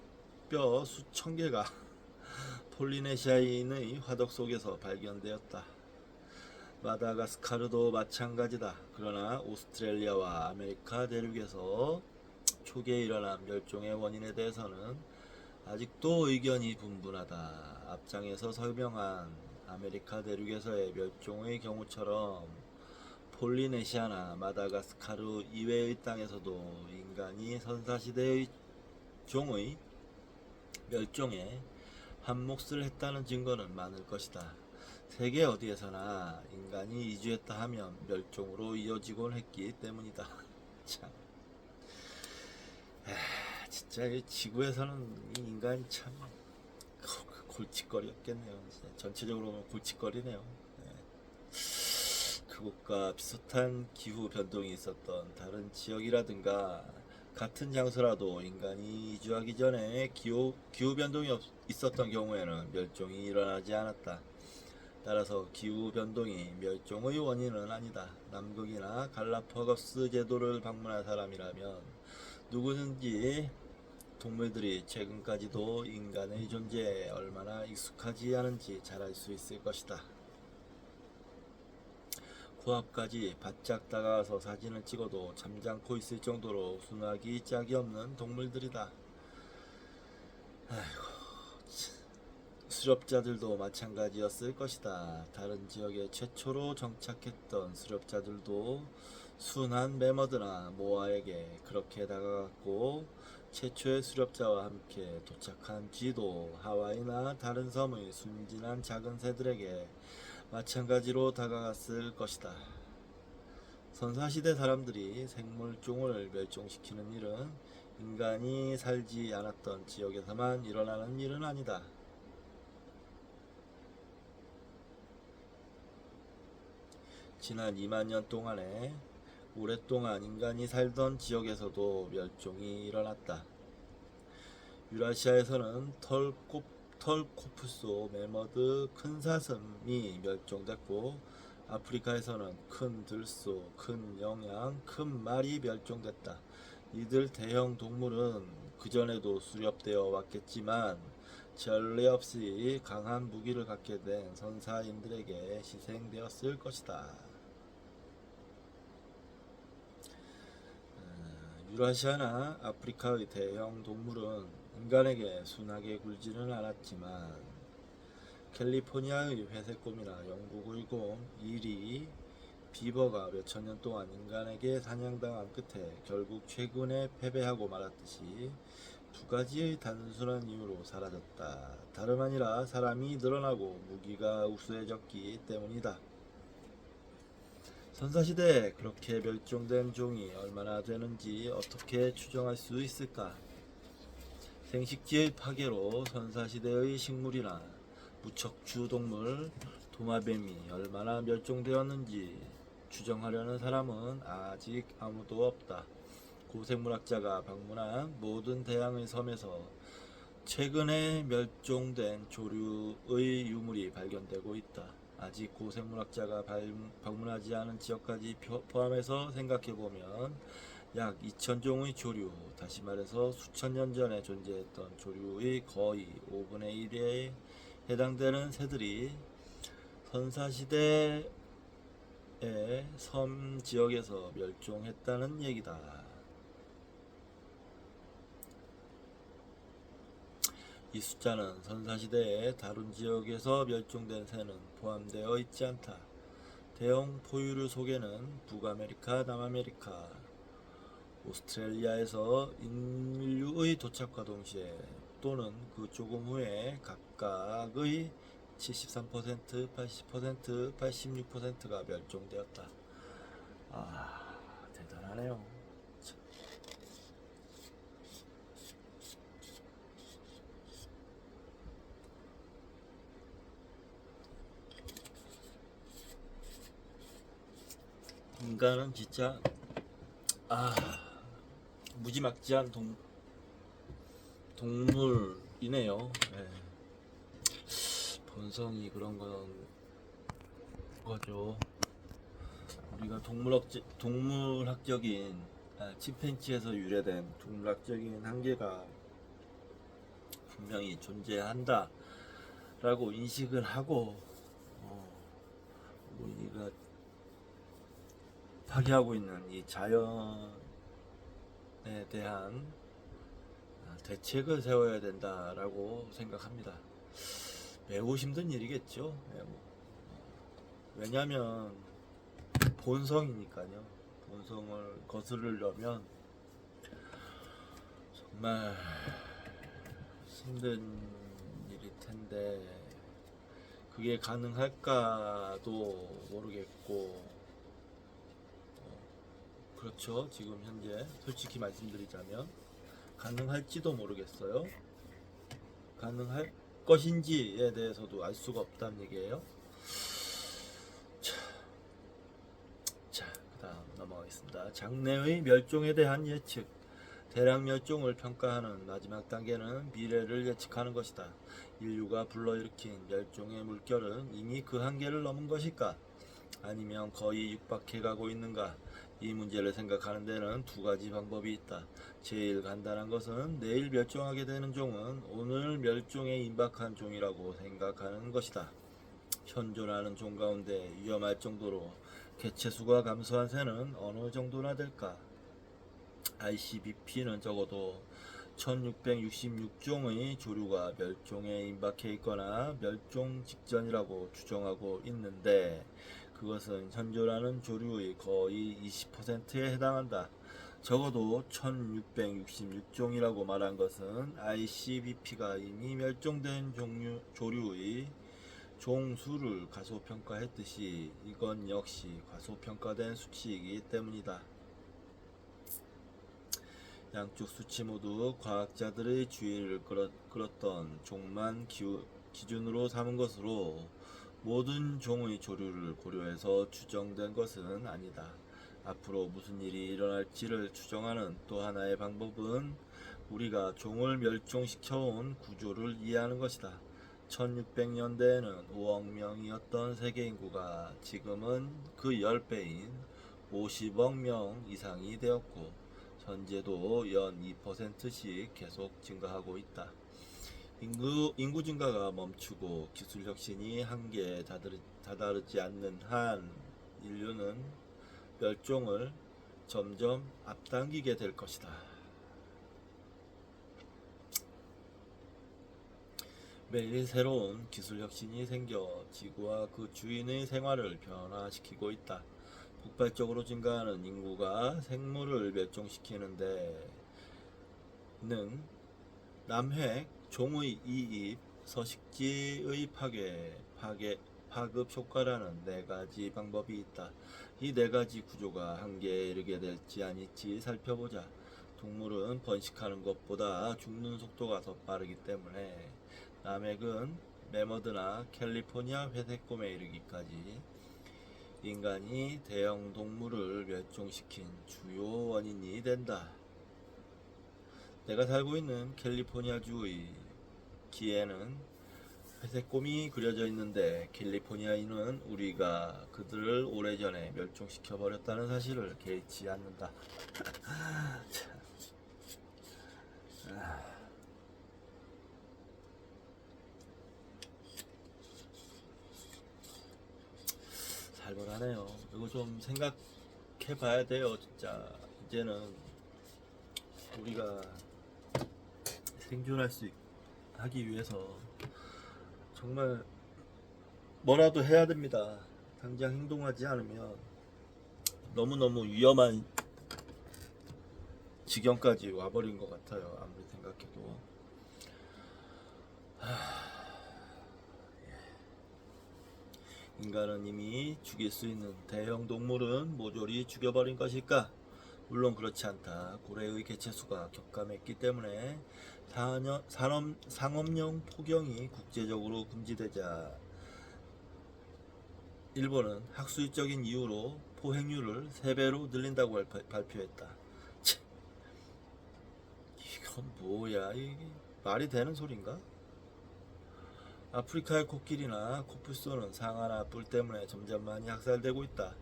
뼈 수천 개가 폴리네시아인의 화덕 속에서 발견되었다. 마다가스카르도 마찬가지다. 그러나 오스트레일리아와 아메리카 대륙에서 초기에 일어난 멸종의 원인에 대해서는 아직도 의견이 분분하다. 앞장에서 설명한 아메리카 대륙에서의 멸종의 경우처럼 폴리네시아나 마다가스카르 이외의 땅에서도 인간이 선사시대의 종의 멸종에 한 몫을 했다는 증거는 많을 것이다. 세계 어디에서나 인간이 이주했다 하면 멸종으로 이어지곤 했기 때문이다. 참. 진짜 이 지구에서는 이 인간이 참 골칫거리였겠네요. 전체적으로 보면 골칫거리네요. 그곳과 비슷한 기후 변동이 있었던 다른 지역이라든가 같은 장소라도 인간이 이주하기 전에 기후 변동이 있었던 경우에는 멸종이 일어나지 않았다. 따라서 기후 변동이 멸종의 원인은 아니다. 남극이나 갈라파고스 제도를 방문한 사람이라면 누구든지 동물들이 최근까지도 인간의 존재에 얼마나 익숙하지 않은지 잘 알 수 있을 것이다. 코앞까지 바짝 다가와서 사진을 찍어도 잠잠코 있을 정도로 순하기 짝이 없는 동물들이다. 아이고, 수렵자들도 마찬가지였을 것이다. 다른 지역에 최초로 정착했던 수렵자들도 순한 매머드나 모아에게 그렇게 다가갔고 최초의 수렵자와 함께 도착한 쥐도 하와이나 다른 섬의 순진한 작은 새들에게 마찬가지로 다가갔을 것이다. 선사시대 사람들이 생물종을 멸종시키는 일은 인간이 살지 않았던 지역에서만 일어나는 일은 아니다. 지난 2만 년 동안에 오랫동안 인간이 살던 지역에서도 멸종이 일어났다. 유라시아에서는 털코프소, 매머드, 큰 사슴이 멸종됐고 아프리카에서는 큰 들소, 큰 영양, 큰 말이 멸종됐다. 이들 대형 동물은 그전에도 수렵되어 왔겠지만 전례 없이 강한 무기를 갖게 된 선사인들에게 희생되었을 것이다. 유라시아나 아프리카의 대형 동물은 인간에게 순하게 굴지는 않았지만 캘리포니아의 회색곰이나 영국의 곰, 이리, 비버가 몇천 년 동안 인간에게 사냥당한 끝에 결국 최근에 패배하고 말았듯이 두 가지의 단순한 이유로 사라졌다. 다름 아니라 사람이 늘어나고 무기가 우수해졌기 때문이다. 선사시대에 그렇게 멸종된 종이 얼마나 되는지 어떻게 추정할 수 있을까? 생식지의 파괴로 선사시대의 식물이나 무척추 동물, 도마뱀이 얼마나 멸종되었는지 추정하려는 사람은 아직 아무도 없다. 고생물학자가 방문한 모든 대양의 섬에서 최근에 멸종된 조류의 유물이 발견되고 있다. 아직 고생물학자가 방문하지 않은 지역까지 포함해서 생각해보면 약 2000종의 조류, 다시 말해서 수천 년 전에 존재했던 조류의 거의 5분의 1에 해당되는 새들이 선사시대의 섬 지역에서 멸종했다는 얘기다. 이 숫자는 선사시대의 다른 지역에서 멸종된 새는 포함되어 있지 않다. 대형 포유류 속에는 북아메리카, 남아메리카, 오스트레일리아에서 인류의 도착과 동시에 또는 그 조금 후에 각각의 73%, 80%, 86%가 멸종되었다. 대단하네요. 인간은 진짜 무지막지한 동물이네요. 네. 본성이 그런 거죠. 우리가 동물학적인 침팬지에서 유래된 동물학적인 한계가 분명히 존재한다 라고 인식을 하고 우리가 파괴하고 있는 이 자연에 대한 대책을 세워야 된다라고 생각합니다. 매우 힘든 일이겠죠. 왜냐하면 본성이니까요. 본성을 거스르려면 정말 힘든 일일 텐데 그게 가능할까도 모르겠고 그렇죠. 지금 현재 솔직히 말씀드리자면 가능할지도 모르겠어요. 가능할 것인지에 대해서도 알 수가 없다는 얘기예요. 자, 그다음 넘어가겠습니다. 장래의 멸종에 대한 예측. 대량 멸종을 평가하는 마지막 단계는 미래를 예측하는 것이다. 인류가 불러일으킨 멸종의 물결은 이미 그 한계를 넘은 것일까? 아니면 거의 육박해가고 있는가? 이 문제를 생각하는 데는 두 가지 방법이 있다. 제일 간단한 것은 내일 멸종하게 되는 종은 오늘 멸종에 임박한 종이라고 생각하는 것이다. 현존하는 종 가운데 위험할 정도로 개체수가 감소한 새는 어느 정도나 될까? ICBP는 적어도 1666종의 조류가 멸종에 임박해 있거나 멸종 직전이라고 추정하고 있는데 그것은 현존하는 조류의 거의 20%에 해당한다. 적어도 1666종이라고 말한 것은 ICBP가 이미 멸종된 조류의 종수를 과소평가했듯이 이건 역시 과소평가된 수치이기 때문이다. 양쪽 수치 모두 과학자들의 주의를 끌었던 종만 기준으로 삼은 것으로 모든 종의 조류를 고려해서 추정된 것은 아니다. 앞으로 무슨 일이 일어날지를 추정하는 또 하나의 방법은 우리가 종을 멸종시켜온 구조를 이해하는 것이다. 1600년대에는 5억 명이었던 세계 인구가 지금은 그 10배인 50억 명 이상이 되었고 현재도 연 2%씩 계속 증가하고 있다. 인구 증가가 멈추고 기술 혁신이 한계에 다다르지 않는 한 인류는 멸종을 점점 앞당기게 될 것이다. 매일 새로운 기술 혁신이 생겨 지구와 그 주인의 생활을 변화시키고 있다. 폭발적으로 증가하는 인구가 생물을 멸종시키는 데는 남획, 종의 이입, 서식지의 파급 효과라는 네 가지 방법이 있다. 이 네 가지 구조가 한계에 이르게 될지 아닐지 살펴보자. 동물은 번식하는 것보다 죽는 속도가 더 빠르기 때문에 남획은 매머드나 캘리포니아 회색곰에 이르기까지 인간이 대형 동물을 멸종시킨 주요 원인이 된다. 내가 살고 있는 캘리포니아주의 기에는 회색곰이 그려져 있는데 캘리포니아인은 우리가 그들을 오래전에 멸종시켜 버렸다는 사실을 개의치 않는다. 살벌하네요. 이거 좀 생각해 봐야 돼요. 진짜 이제는 우리가 생존할 수 하기 위해서 정말 뭐라도 해야 됩니다. 당장 행동하지 않으면 너무너무 위험한 지경까지 와버린 것 같아요. 아무리 생각해도. 인간은 이미 죽일 수 있는 대형 동물은 모조리 죽여버린 것일까? 물론 그렇지 않다. 고래의 개체수가 격감했기 때문에 상업용 포경이 국제적으로 금지되자 일본은 학술적인 이유로 포획률을 3배로 늘린다고 발표했다. 이건 뭐야? 이게 말이 되는 소린가? 아프리카의 코끼리나 코뿔소는 상아나 뿔 때문에 점점 많이 학살되고 있다.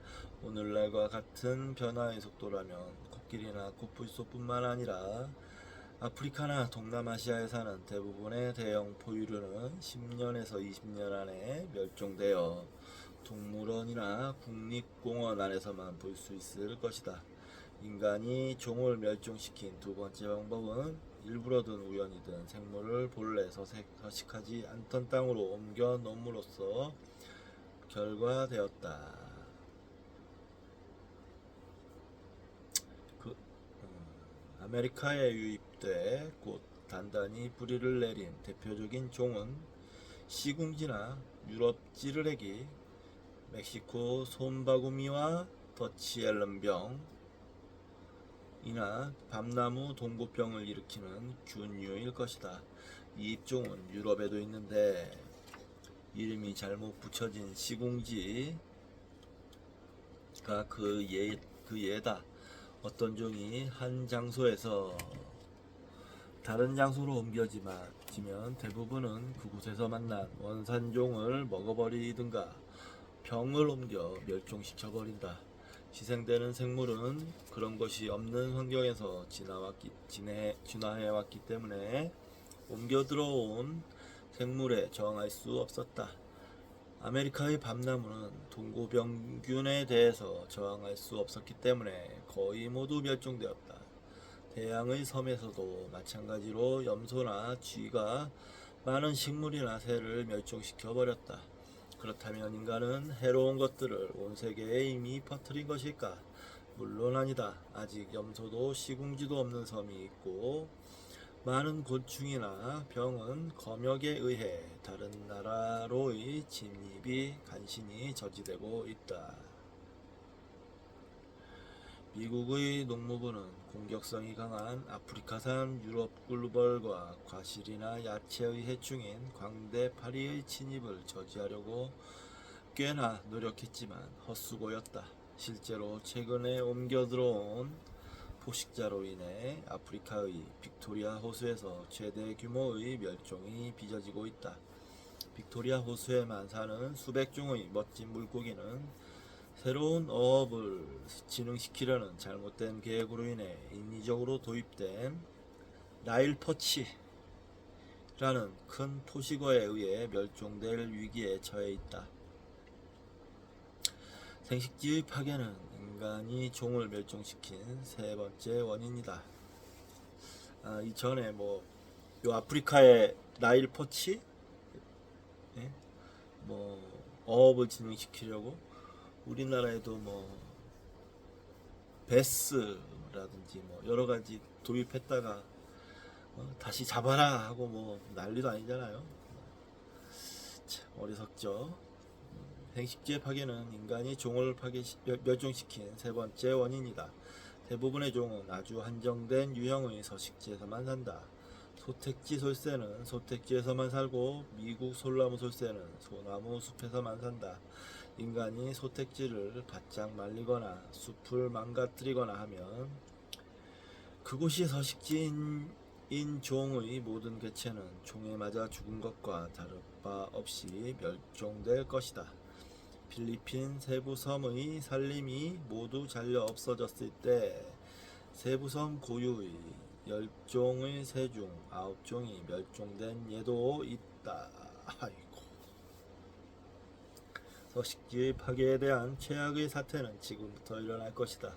오늘날과 같은 변화의 속도라면 코끼리나 코뿔소뿐만 아니라 아프리카나 동남아시아에 사는 대부분의 대형 포유류는 10년에서 20년 안에 멸종되어 동물원이나 국립공원 안에서만 볼 수 있을 것이다. 인간이 종을 멸종시킨 두 번째 방법은 일부러든 우연이든 생물을 본래 서식하지 않던 땅으로 옮겨 놓음으로써 결과되었다. 아메리카에 유입돼 곧 단단히 뿌리를 내린 대표적인 종은 시궁지나 유럽 찌르레기, 멕시코 솜바구미와 더치 앨런병 이나 밤나무 동고병을 일으키는 균류일 것이다. 이 입종은 유럽에도 있는데 이름이 잘못 붙여진 시궁지가 그 예다. 어떤 종이 한 장소에서 다른 장소로 옮겨지면 대부분은 그곳에서 만난 원산종을 먹어버리든가 병을 옮겨 멸종시켜버린다. 희생되는 생물은 그런 것이 없는 환경에서 진화해왔기 때문에 옮겨 들어온 생물에 저항할 수 없었다. 아메리카의 밤나무는 동고병균에 대해서 저항할 수 없었기 때문에 거의 모두 멸종되었다. 대양의 섬에서도 마찬가지로 염소나 쥐가 많은 식물이나 새를 멸종시켜 버렸다. 그렇다면 인간은 해로운 것들을 온 세계에 이미 퍼뜨린 것일까? 물론 아니다. 아직 염소도 시궁지도 없는 섬이 있고 많은 곤충이나 병은 검역에 의해 다른 나라로의 침입이 간신히 저지되고 있다. 미국의 농무부는 공격성이 강한 아프리카산 유럽 꿀벌과 과실이나 야채의 해충인 광대파리의 침입을 저지하려고 꽤나 노력했지만 헛수고였다. 실제로 최근에 옮겨 들어온 포식자로 인해 아프리카의 빅토리아 호수에서 최대 규모의 멸종이 빚어지고 있다. 빅토리아 호수에만 사는 수백 종의 멋진 물고기는 새로운 어업을 진흥시키려는 잘못된 계획으로 인해 인위적으로 도입된 나일 퍼치라는 큰 포식어에 의해 멸종될 위기에 처해 있다. 생식지의 파괴는 인간이 종을 멸종시킨 세 번째 원인이다. 이전에 요 아프리카의 나일 퍼치, 예? 어업을 진흥시키려고 우리나라에도 베스라든지 여러 가지 도입했다가 다시 잡아라 하고 난리도 아니잖아요. 참 어리석죠. 생식지의 파괴는 인간이 종을 멸종시킨 세 번째 원인이다. 대부분의 종은 아주 한정된 유형의 서식지에서만 산다. 소택지 솔새는 소택지에서만 살고 미국 솔나무 솔새는 소나무 숲에서만 산다. 인간이 소택지를 바짝 말리거나 숲을 망가뜨리거나 하면 그곳이 서식지인 종의 모든 개체는 종에 맞아 죽은 것과 다를 바 없이 멸종될 것이다. 필리핀 세부 섬의 산림이 모두 잘려 없어졌을 때 세부 섬 고유의 10종의 새 중 9종이 멸종된 예도 있다. 아이고. 서식지의 파괴에 대한 최악의 사태는 지금부터 일어날 것이다.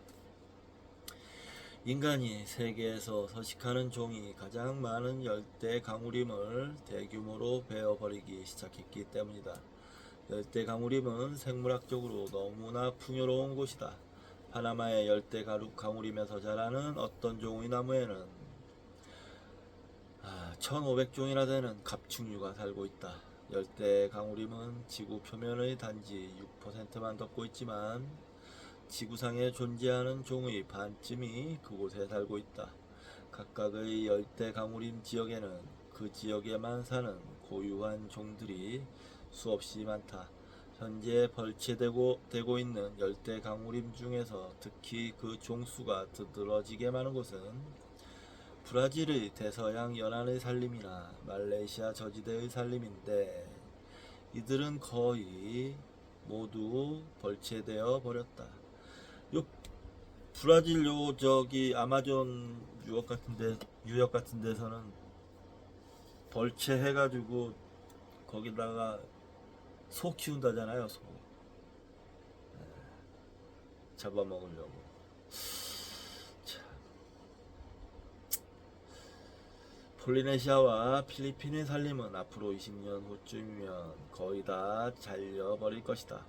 인간이 세계에서 서식하는 종이 가장 많은 열대 강우림을 대규모로 베어버리기 시작했기 때문이다. 열대 강우림은 생물학적으로 너무나 풍요로운 곳이다. 파나마의 열대 강우림에서 자라는 어떤 종의 나무에는 1500종이나 되는 갑충류가 살고 있다. 열대 강우림은 지구 표면의 단지 6%만 덮고 있지만 지구상에 존재하는 종의 반쯤이 그곳에 살고 있다. 각각의 열대 강우림 지역에는 그 지역에만 사는 고유한 종들이 수없이 많다. 현재 벌채되고 있는 열대 강우림 중에서 특히 그 종수가 두드러지게 많은 곳은 브라질의 대서양 연안의 산림이나 말레이시아 저지대의 산림인데 이들은 거의 모두 벌채되어 버렸다. 요 브라질 아마존 유역 같은 데서는 벌채 해가지고 거기다가 소 키운다잖아요. 소 잡아먹으려고. 폴리네시아와 필리핀의 산림은 앞으로 20년 후쯤이면 거의 다 잘려버릴 것이다.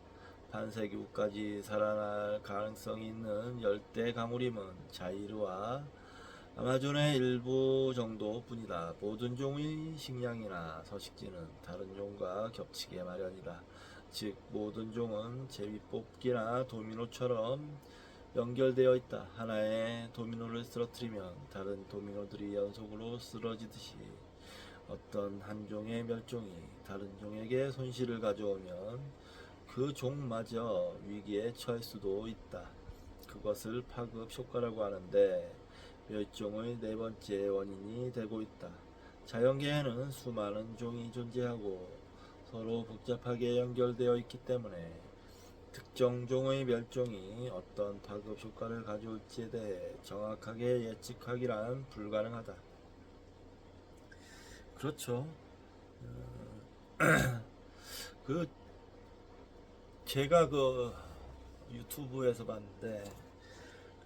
반세기 후까지 살아날 가능성이 있는 열대 강우림은 자이르와 아마존의 일부 정도뿐이다. 모든 종의 식량이나 서식지는 다른 종과 겹치게 마련이다. 즉 모든 종은 제비뽑기나 도미노처럼 연결되어 있다. 하나의 도미노를 쓰러뜨리면 다른 도미노들이 연속으로 쓰러지듯이 어떤 한 종의 멸종이 다른 종에게 손실을 가져오면 그 종마저 위기에 처할 수도 있다. 그것을 파급 효과라고 하는데 멸종의 네 번째 원인이 되고 있다. 자연계에는 수많은 종이 존재하고 서로 복잡하게 연결되어 있기 때문에 특정 종의 멸종이 어떤 파급 효과를 가져올지에 대해 정확하게 예측하기란 불가능하다. 그렇죠. 제가 유튜브에서 봤는데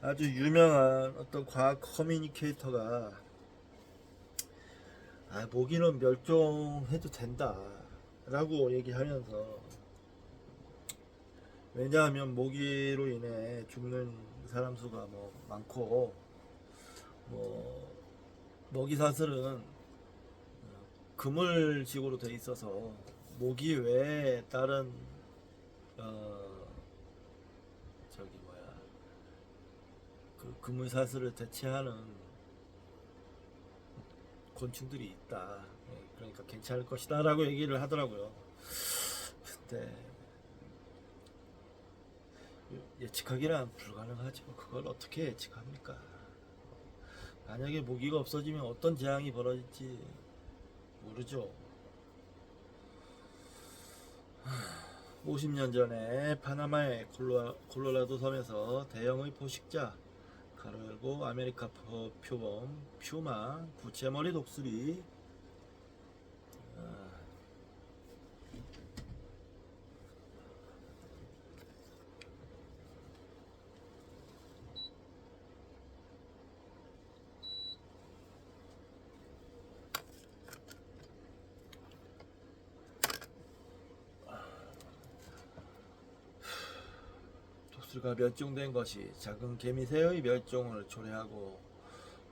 아주 유명한 어떤 과학 커뮤니케이터가 모기는 멸종해도 된다 라고 얘기하면서, 왜냐하면 모기로 인해 죽는 사람 수가 많고 모기 사슬은 그물식으로 돼 있어서 모기 외에 다른 그 그물 사슬을 대체하는 곤충들이 있다. 그러니까 괜찮을 것이다 라고 얘기를 하더라고요. 근데 예측하기란 불가능하죠. 그걸 어떻게 예측합니까? 만약에 모기가 없어지면 어떤 재앙이 벌어질지 모르죠. 50년 전에 파나마의 콜로라도 섬에서 대형의 포식자 가로 열고 아메리카 표범 퓨마 부채머리 독수리 독수리가 멸종된 것이 작은 개미새의 멸종을 초래하고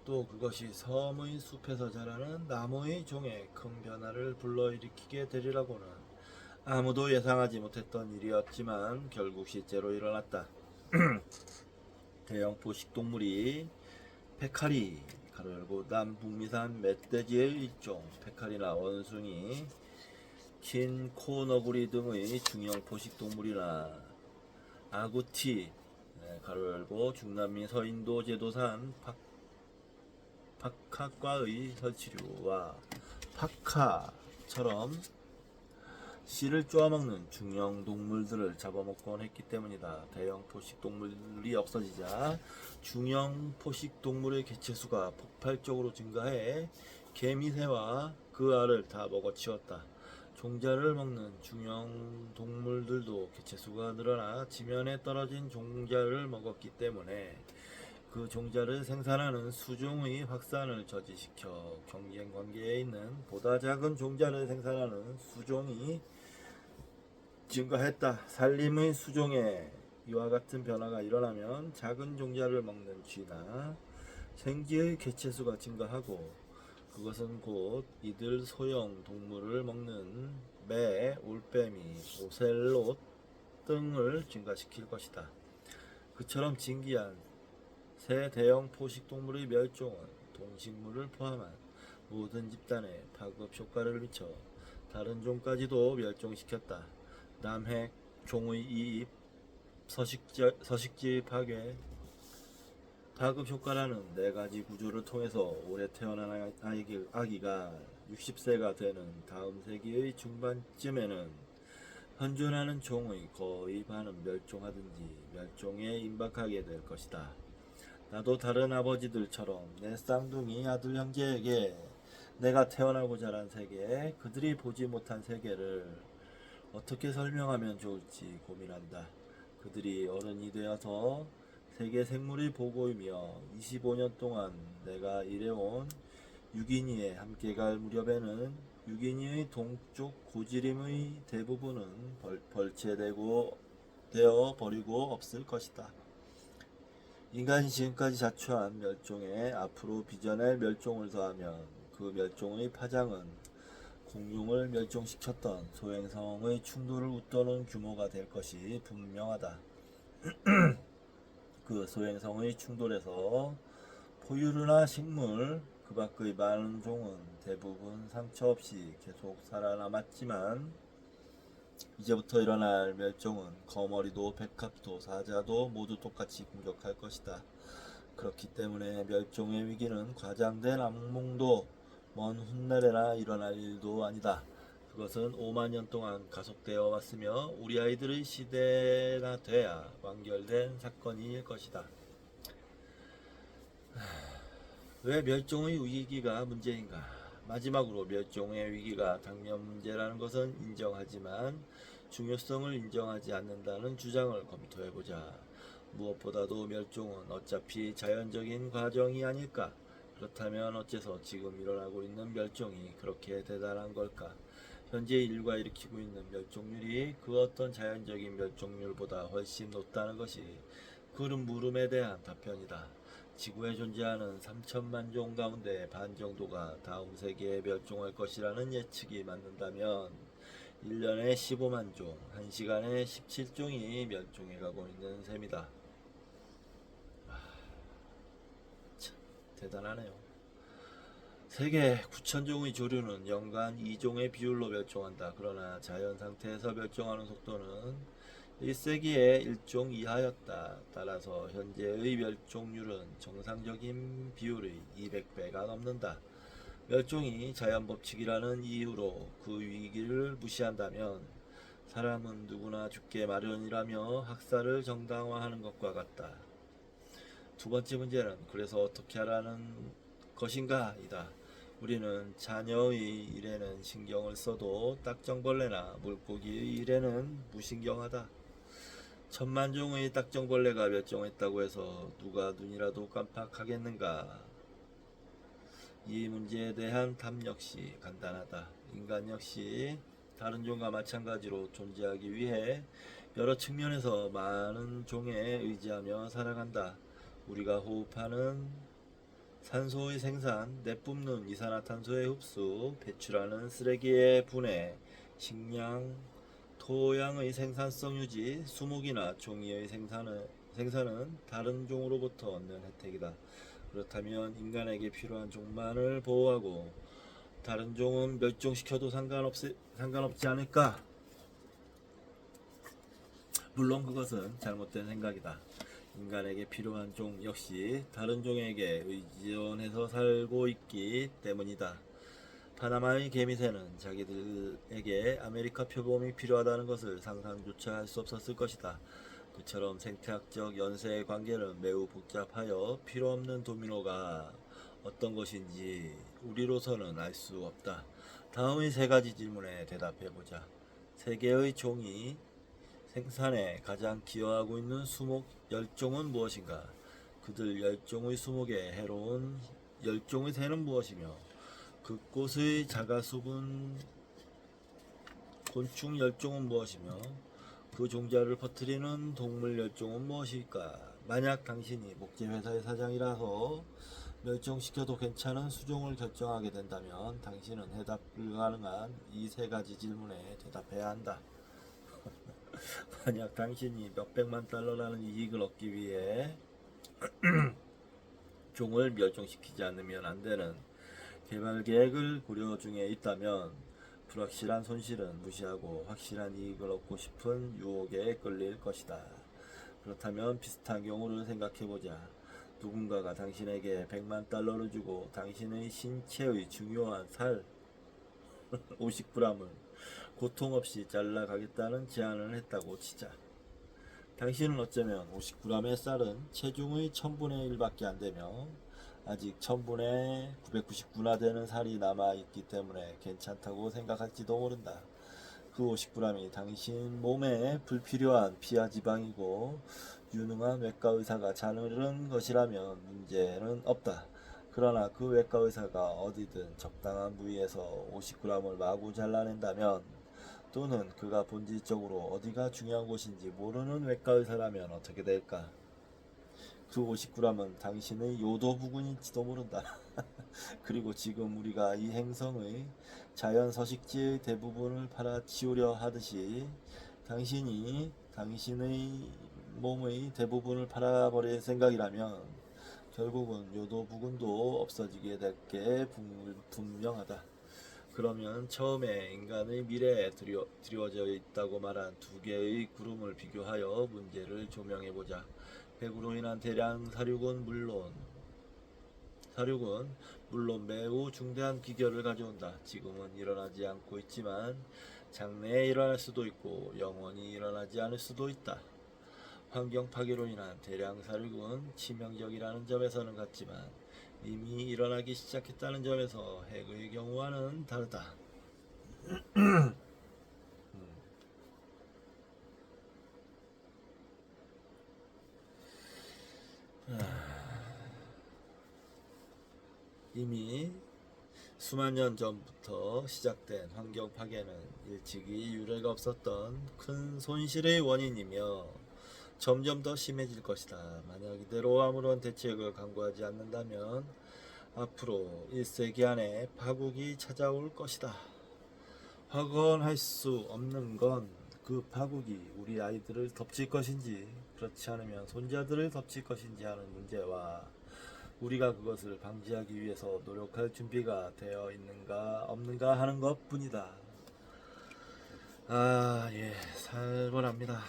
또 그것이 섬의 숲에서 자라는 나무의 종에 큰 변화를 불러일으키게 되리라고는 아무도 예상하지 못했던 일이었지만 결국 실제로 일어났다. 대형 포식동물이 페카리 가로 열고 남북미산 멧돼지의 일종 페카리나 원숭이, 긴 코너구리 등의 중형 포식동물이나 아구티 가로 열고 중남미 서인도 제도산 파카과의 설치류와 파카처럼 씨를 쪼아먹는 중형 동물들을 잡아먹곤 했기 때문이다. 대형 포식동물이 없어지자 중형 포식동물의 개체수가 폭발적으로 증가해 개미새와 그 알을 다 먹어치웠다. 종자를 먹는 중형 동물들도 개체수가 늘어나 지면에 떨어진 종자를 먹었기 때문에 그 종자를 생산하는 수종의 확산을 저지시켜 경쟁 관계에 있는 보다 작은 종자를 생산하는 수종이 증가했다. 산림의 수종에 이와 같은 변화가 일어나면 작은 종자를 먹는 쥐나 생쥐의 개체수가 증가하고 그것은 곧 이들 소형 동물을 먹는 매, 올빼미, 오셀롯 등을 증가시킬 것이다. 그처럼 진기한 새 대형 포식동물의 멸종은 동식물을 포함한 모든 집단에 파급 효과를 미쳐 다른 종까지도 멸종시켰다. 남핵, 종의 이입, 서식지 파괴, 파급 효과라는 네 가지 구조를 통해서 올해 태어난 아기가 60세가 되는 다음 세기의 중반쯤에는 현존하는 종의 거의 반은 멸종하든지 멸종에 임박하게 될 것이다. 나도 다른 아버지들처럼 내 쌍둥이 아들 형제에게 내가 태어나고 자란 세계, 그들이 보지 못한 세계를 어떻게 설명하면 좋을지 고민한다. 그들이 어른이 되어서 세계 생물의 보고이며 25년 동안 내가 일해온 유기니에 함께 갈 무렵에는 유기니의 동쪽 고지림의 대부분은 벌채되어 버리고 없을 것이다. 인간이 지금까지 자초한 멸종에 앞으로 빚어낼 멸종을 더하면 그 멸종의 파장은 공룡을 멸종시켰던 소행성의 충돌을 웃도는 규모가 될 것이 분명하다. 그 소행성의 충돌에서 포유류나 식물, 그 밖의 많은 종은 대부분 상처 없이 계속 살아남았지만 이제부터 일어날 멸종은 거머리도 백합도 사자도 모두 똑같이 공격할 것이다. 그렇기 때문에 멸종의 위기는 과장된 악몽도 먼 훗날에나 일어날 일도 아니다. 그것은 5만 년 동안 가속되어 왔으며 우리 아이들의 시대나 돼야 완결된 사건일 것이다. 왜 멸종의 위기가 문제인가? 마지막으로 멸종의 위기가 당면 문제라는 것은 인정하지만 중요성을 인정하지 않는다는 주장을 검토해보자. 무엇보다도 멸종은 어차피 자연적인 과정이 아닐까? 그렇다면 어째서 지금 일어나고 있는 멸종이 그렇게 대단한 걸까? 현재 인류가 일으키고 있는 멸종률이 그 어떤 자연적인 멸종률보다 훨씬 높다는 것이 그 물음에 대한 답변이다. 지구에 존재하는 3천만 종 가운데 반 정도가 다음 세기에 멸종할 것이라는 예측이 맞는다면 1년에 15만 종, 1시간에 17종이 멸종해가고 있는 셈이다. 참 대단하네요. 세계 9천종의 조류는 연간 2종의 비율로 멸종한다. 그러나 자연 상태에서 멸종하는 속도는 1세기에 1종 이하였다. 따라서 현재의 멸종률은 정상적인 비율의 200배가 넘는다. 멸종이 자연법칙이라는 이유로 그 위기를 무시한다면 사람은 누구나 죽게 마련이라며 학살을 정당화하는 것과 같다. 두 번째 문제는 그래서 어떻게 하라는 것인가 이다. 우리는 자녀의 일에는 신경을 써도 딱정벌레나 물고기의 일에는 무신경하다. 1,000만 종의 딱정벌레가 멸종했다고 해서 누가 눈이라도 깜빡하겠는가? 이 문제에 대한 답 역시 간단하다. 인간 역시 다른 종과 마찬가지로 존재하기 위해 여러 측면에서 많은 종에 의지하며 살아간다. 우리가 호흡하는 산소의 생산, 내뿜는 이산화탄소의 흡수, 배출하는 쓰레기의 분해, 식량, 토양의 생산성 유지, 수목이나 종이의 생산은 다른 종으로부터 얻는 혜택이다. 그렇다면 인간에게 필요한 종만을 보호하고 다른 종은 멸종시켜도 상관없지 않을까? 물론 그것은 잘못된 생각이다. 인간에게 필요한 종 역시 다른 종에게 의존해서 살고 있기 때문이다. 파나마의 개미새는 자기들에게 아메리카 표범이 필요하다는 것을 상상조차 할 수 없었을 것이다. 그처럼 생태학적 연쇄의 관계는 매우 복잡하여 필요없는 도미노가 어떤 것인지 우리로서는 알 수 없다. 다음의 세 가지 질문에 대답해보자. 세계의 종이 생산에 가장 기여하고 있는 수목 10종은 무엇인가? 그들 10종의 수목에 해로운 10종의 새는 무엇이며 그 꽃의 자가수분 곤충 10종은 무엇이며 그 종자를 퍼뜨리는 동물 10종은 무엇일까? 만약 당신이 목재회사의 사장이라서 멸종시켜도 괜찮은 수종을 결정하게 된다면 당신은 해답 불가능한 이 세 가지 질문에 대답해야 한다. 만약 당신이 몇백만 달러라는 이익을 얻기 위해 종을 멸종시키지 않으면 안 되는 개발 계획을 고려 중에 있다면 불확실한 손실은 무시하고 확실한 이익을 얻고 싶은 유혹에 끌릴 것이다. 그렇다면 비슷한 경우를 생각해보자. 누군가가 당신에게 100만 달러를 주고 당신의 신체의 중요한 살 50g을 고통 없이 잘라가겠다는 제안을 했다고 치자. 당신은 어쩌면 50g의 쌀은 체중의 1000분의 1밖에 안 되며 아직 1000분의 999나 되는 살이 남아있기 때문에 괜찮다고 생각할지도 모른다. 그 50g이 당신 몸에 불필요한 피와 지방이고 유능한 외과 의사가 자르는 것이라면 문제는 없다. 그러나 그 외과 의사가 어디든 적당한 부위에서 50g을 마구 잘라낸다면 또는 그가 본질적으로 어디가 중요한 곳인지 모르는 외과 의사라면 어떻게 될까? 그 50g은 당신의 요도 부근일지도 모른다. 그리고 지금 우리가 이 행성의 자연 서식지의 대부분을 팔아치우려 하듯이 당신이 당신의 몸의 대부분을 팔아버릴 생각이라면 결국은 요도 부근도 없어지게 될 게 분명하다. 그러면 처음에 인간의 미래에 드리워져 있다고 말한 두 개의 구름을 비교하여 문제를 조명해보자. 핵으로 인한 대량 사륙은 물론 매우 중대한 기결을 가져온다. 지금은 일어나지 않고 있지만 장래에 일어날 수도 있고 영원히 일어나지 않을 수도 있다. 환경 파괴로 인한 대량 사륙은 치명적이라는 점에서는 같지만 이미 일어나기 시작했다는 점에서 핵의 경우와는 다르다. 이미 수만 년 전부터 시작된 환경 파괴는 일찍이 유례가 없었던 큰 손실의 원인이며 점점 더 심해질 것이다. 만약 이대로 아무런 대책을 강구하지 않는다면 앞으로 1세기 안에 파국이 찾아올 것이다. 확언할 수 없는 건 그 파국이 우리 아이들을 덮칠 것인지 그렇지 않으면 손자들을 덮칠 것인지 하는 문제와 우리가 그것을 방지하기 위해서 노력할 준비가 되어 있는가 없는가 하는 것 뿐이다. 예, 살벌합니다.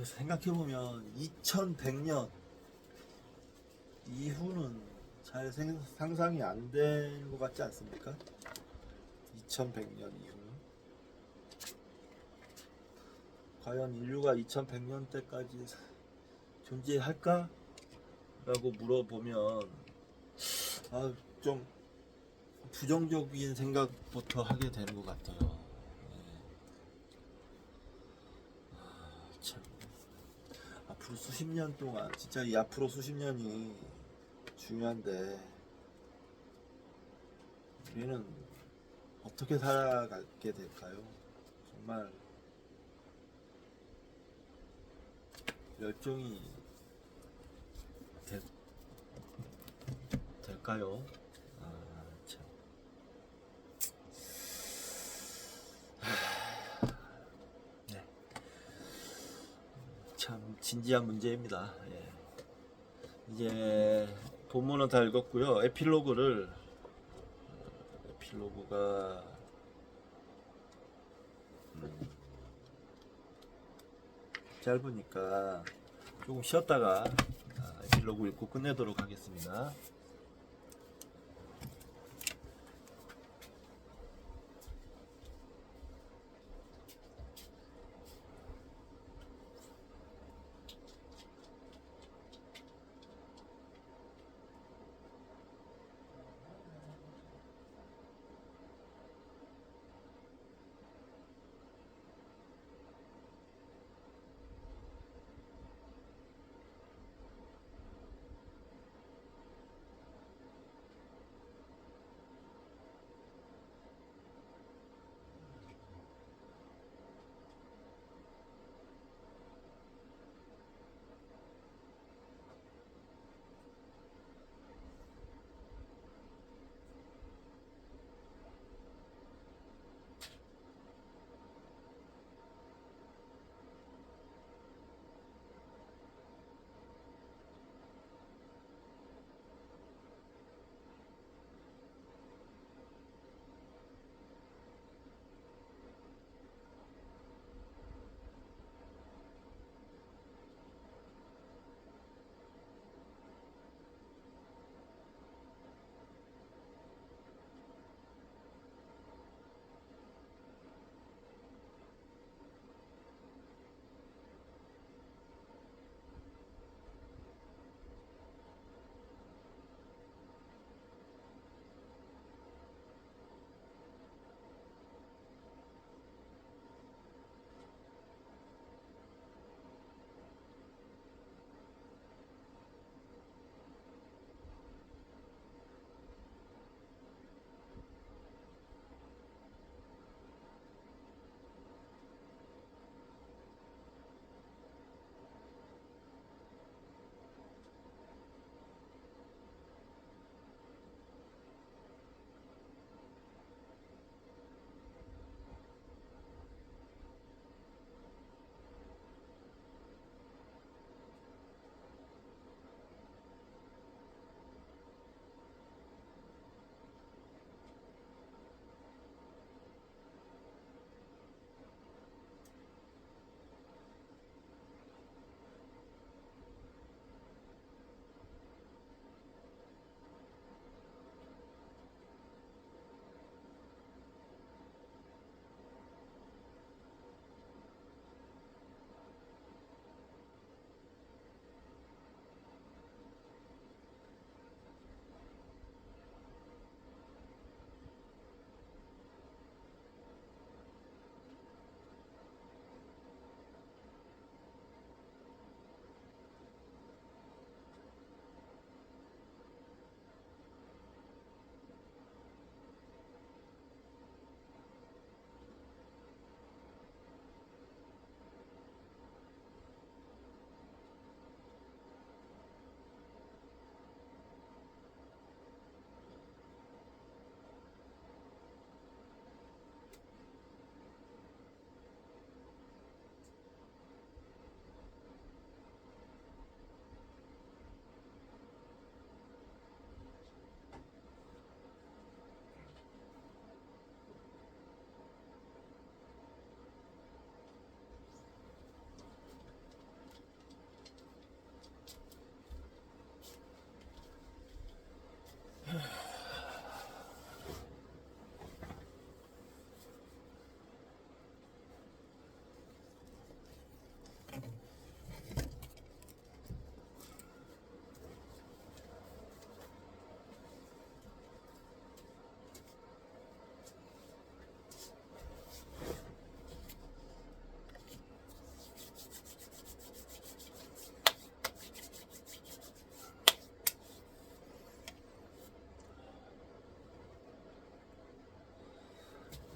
생각해보면 2100년 이후는 잘 상상이 안 될 것 같지 않습니까? 2100년 이후는 과연 인류가 2100년 때까지 존재할까? 라고 물어보면 좀 부정적인 생각부터 하게 되는 것 같아요. 참. 앞으로 수십 년 동안 진짜 이 앞으로 수십 년이 중요한데 우리는 어떻게 살아가게 될까요? 정말 멸종이 될까요? 참. 진지한 문제입니다. 예. 이제 본문은 다 읽었고요. 에필로그가 짧으니까 조금 쉬었다가 에필로그 읽고 끝내도록 하겠습니다.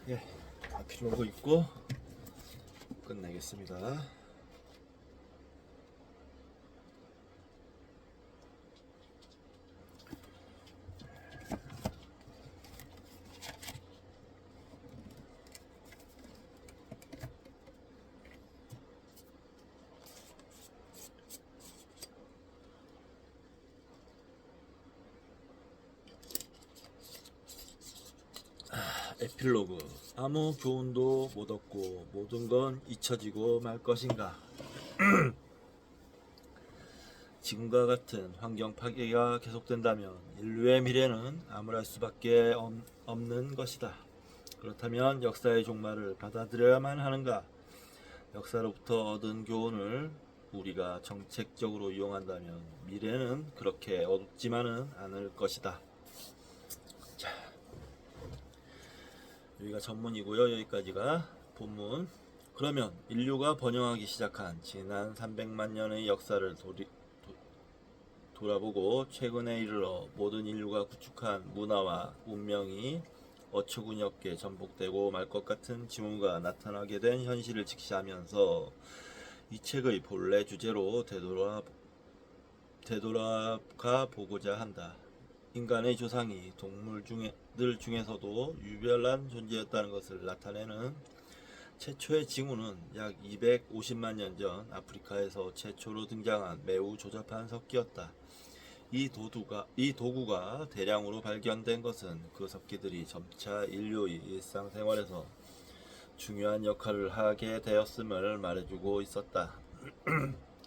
예, 에필로그 읽고 끝내겠습니다. 에필로그. 아무 교훈도 못 얻고 모든 건 잊혀지고 말 것인가. 지금과 같은 환경 파괴가 계속된다면 인류의 미래는 암울할 수밖에 없는 것이다. 그렇다면 역사의 종말을 받아들여야만 하는가? 역사로부터 얻은 교훈을 우리가 정책적으로 이용한다면 미래는 그렇게 어둡지만은 않을 것이다. 자, 여기가 전문이고요. 여기까지가 본문. 그러면 인류가 번영하기 시작한 지난 300만 년의 역사를 돌아보고 최근에 이르러 모든 인류가 구축한 문화와 운명이 어처구니 없게 전복되고 말 것 같은 징후가 나타나게 된 현실을 직시하면서 이 책의 본래 주제로 되돌아가 보고자 한다. 인간의 조상이 동물들 중에서도 유별난 존재였다는 것을 나타내는 최초의 징후는 약 250만 년 전 아프리카에서 최초로 등장한 매우 조잡한 석기였다. 이 도구가 대량으로 발견된 것은 그 석기들이 점차 인류의 일상생활에서 중요한 역할을 하게 되었음을 말해주고 있었다.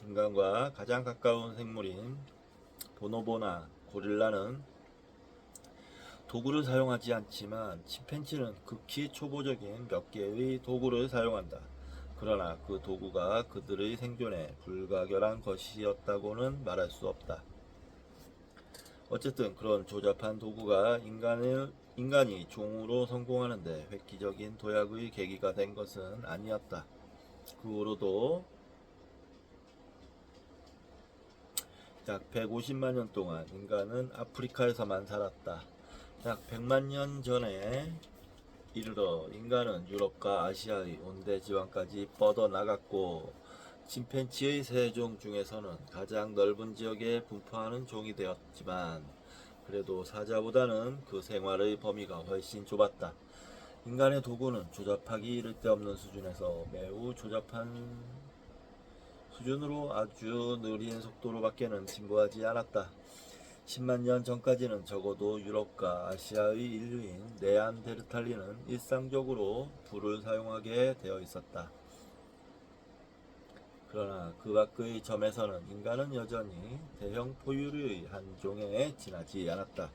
인간과 가장 가까운 생물인 보노보나 고릴라는 도구를 사용하지 않지만 침팬지는 극히 초보적인 몇 개의 도구를 사용한다. 그러나 그 도구가 그들의 생존에 불가결한 것이었다고는 말할 수 없다. 어쨌든 그런 조잡한 도구가 인간이 종으로 성공하는데 획기적인 도약의 계기가 된 것은 아니었다. 그 후로도 약 150만 년 동안 인간은 아프리카에서만 살았다. 약 100만 년 전에 이르러 인간은 유럽과 아시아의 온대 지방까지 뻗어나갔고 침팬지의 세종 중에서는 가장 넓은 지역에 분포하는 종이 되었지만 그래도 사자보다는 그 생활의 범위가 훨씬 좁았다. 인간의 도구는 조잡하기 이를 데 없는 수준에서 매우 조잡한 수준으로 아주 느린 속도로밖에는 진보하지 않았다. 10만 년 전까지는 적어도 유럽과 아시아의 인류인 네안데르탈린은 일상적으로 불을 사용하게 되어 있었다. 그러나 그 밖의 점에서는 인간은 여전히 대형 포유류의 한 종에 지나지 않았다.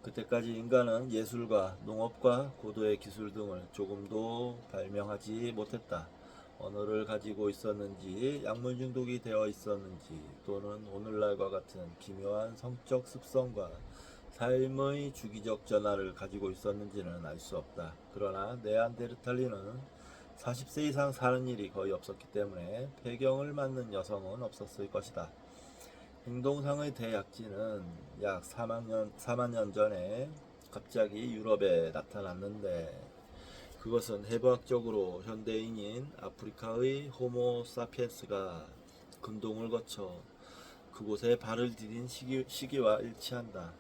그때까지 인간은 예술과 농업과 고도의 기술 등을 조금도 발명하지 못했다. 언어를 가지고 있었는지, 약물 중독이 되어 있었는지, 또는 오늘날과 같은 기묘한 성적 습성과 삶의 주기적 전환을 가지고 있었는지는 알 수 없다. 그러나 네안데르탈린은 40세 이상 사는 일이 거의 없었기 때문에 폐경을 맞는 여성은 없었을 것이다. 행동상의 대약진은 약 4만 년 전에 갑자기 유럽에 나타났는데 그것은 해부학적으로 현대인인 아프리카의 호모 사피엔스가 근동을 거쳐 그곳에 발을 디딘 시기와 일치한다.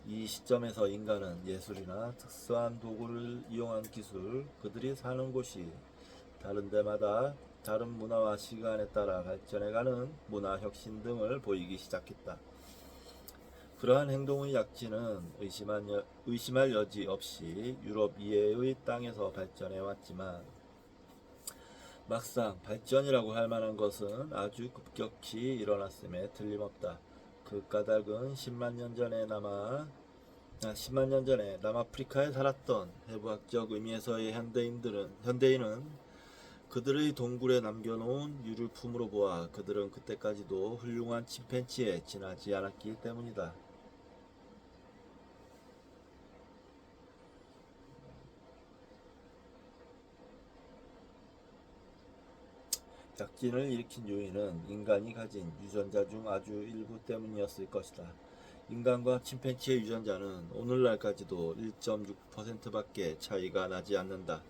이 시점에서 인간은 예술이나 특수한 도구를 이용한 기술, 그들이 사는 곳이 다른 데마다 다른 문화와 시간에 따라 발전해가는 문화 혁신 등을 보이기 시작했다. 그러한 행동의 약진은 의심할 여지 없이 유럽 이외의 땅에서 발전해왔지만 막상 발전이라고 할 만한 것은 아주 급격히 일어났음에 틀림없다. 그 까닭은 10만 년 전에 남아프리카에 살았던 해부학적 의미에서의 현대인은 그들의 동굴에 남겨놓은 유류품으로 보아 그들은 그때까지도 훌륭한 침팬지에 지나지 않았기 때문이다. 약진을 일으킨 요인은 인간이 가진 유전자 중 아주 일부 때문이었을 것이다. 인간과 침팬지의 유전자는 오늘날까지도 1.6%밖에 차이가 나지 않는다.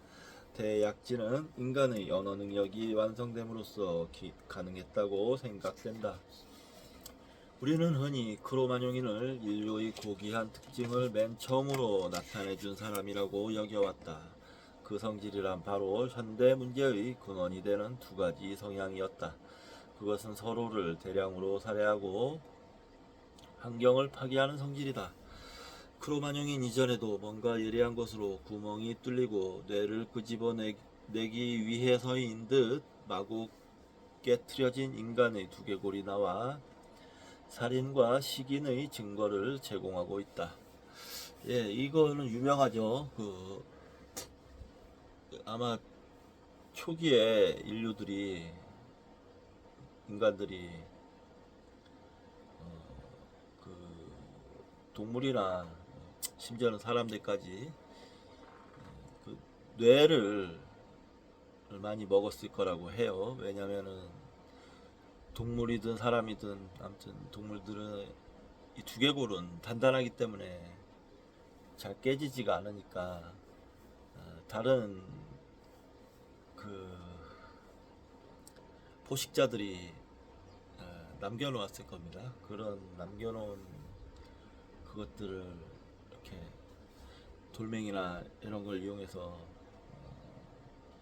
대약진은 인간의 언어 능력이 완성됨으로써 가능했다고 생각된다. 우리는 흔히 크로마뇽인을 인류의 고귀한 특징을 맨 처음으로 나타내준 사람이라고 여겨왔다. 그 성질이란 바로 현대 문제의 근원이 되는 두 가지 성향이었다. 그것은 서로를 대량으로 살해하고 환경을 파괴하는 성질이다. 크로마뇽인 이전에도 뭔가 예리한 것으로 구멍이 뚫리고 뇌를 끄집어내기 위해서인 듯 마구 깨트려진 인간의 두개골이 나와 살인과 식인의 증거를 제공하고 있다. 예, 이거는 유명하죠. 아마 초기에 인간들이 그 동물이나 심지어는 사람들까지 그 뇌를 많이 먹었을 거라고 해요. 왜냐면은 동물이든 사람이든 아무튼 동물들은 이 두개골은 단단하기 때문에 잘 깨지지가 않으니까 다른 그 포식자들이 남겨놓았을 겁니다. 그런 남겨놓은 그것들을 이렇게 돌멩이나 이런 걸 이용해서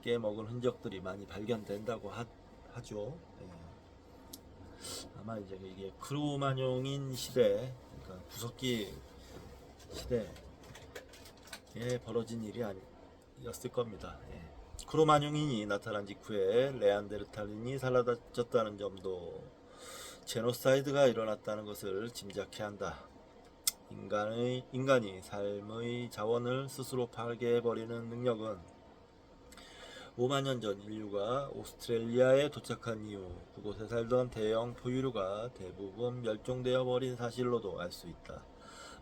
깨먹은 흔적들이 많이 발견된다고 하죠. 예. 아마 이제 이게 크로마뇽인 시대, 그러니까 구석기 시대에 벌어진 일이 아니었을 겁니다. 예. 크로마뇽인이 나타난 직후에 레안데르탈인이 사라졌다는 점도 제노사이드가 일어났다는 것을 짐작케 한다. 인간이 삶의 자원을 스스로 파괴해버리는 능력은 5만 년 전 인류가 오스트레일리아에 도착한 이후 그곳에 살던 대형 포유류가 대부분 멸종되어 버린 사실로도 알 수 있다.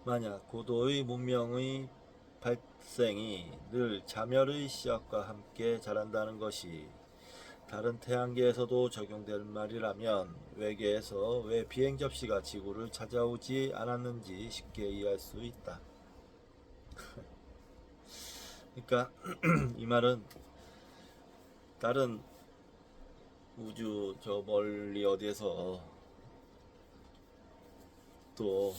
만약 고도의 문명의 발생이 늘 자멸의 시작과 함께 자란다는 것이 다른 태양계에서도 적용될 말이라면 외계에서 왜 비행 접시가 지구를 찾아오지 않았는지 쉽게 이해할 수 있다. 그러니까 이 말은 다른 우주 저 멀리 어디에서 또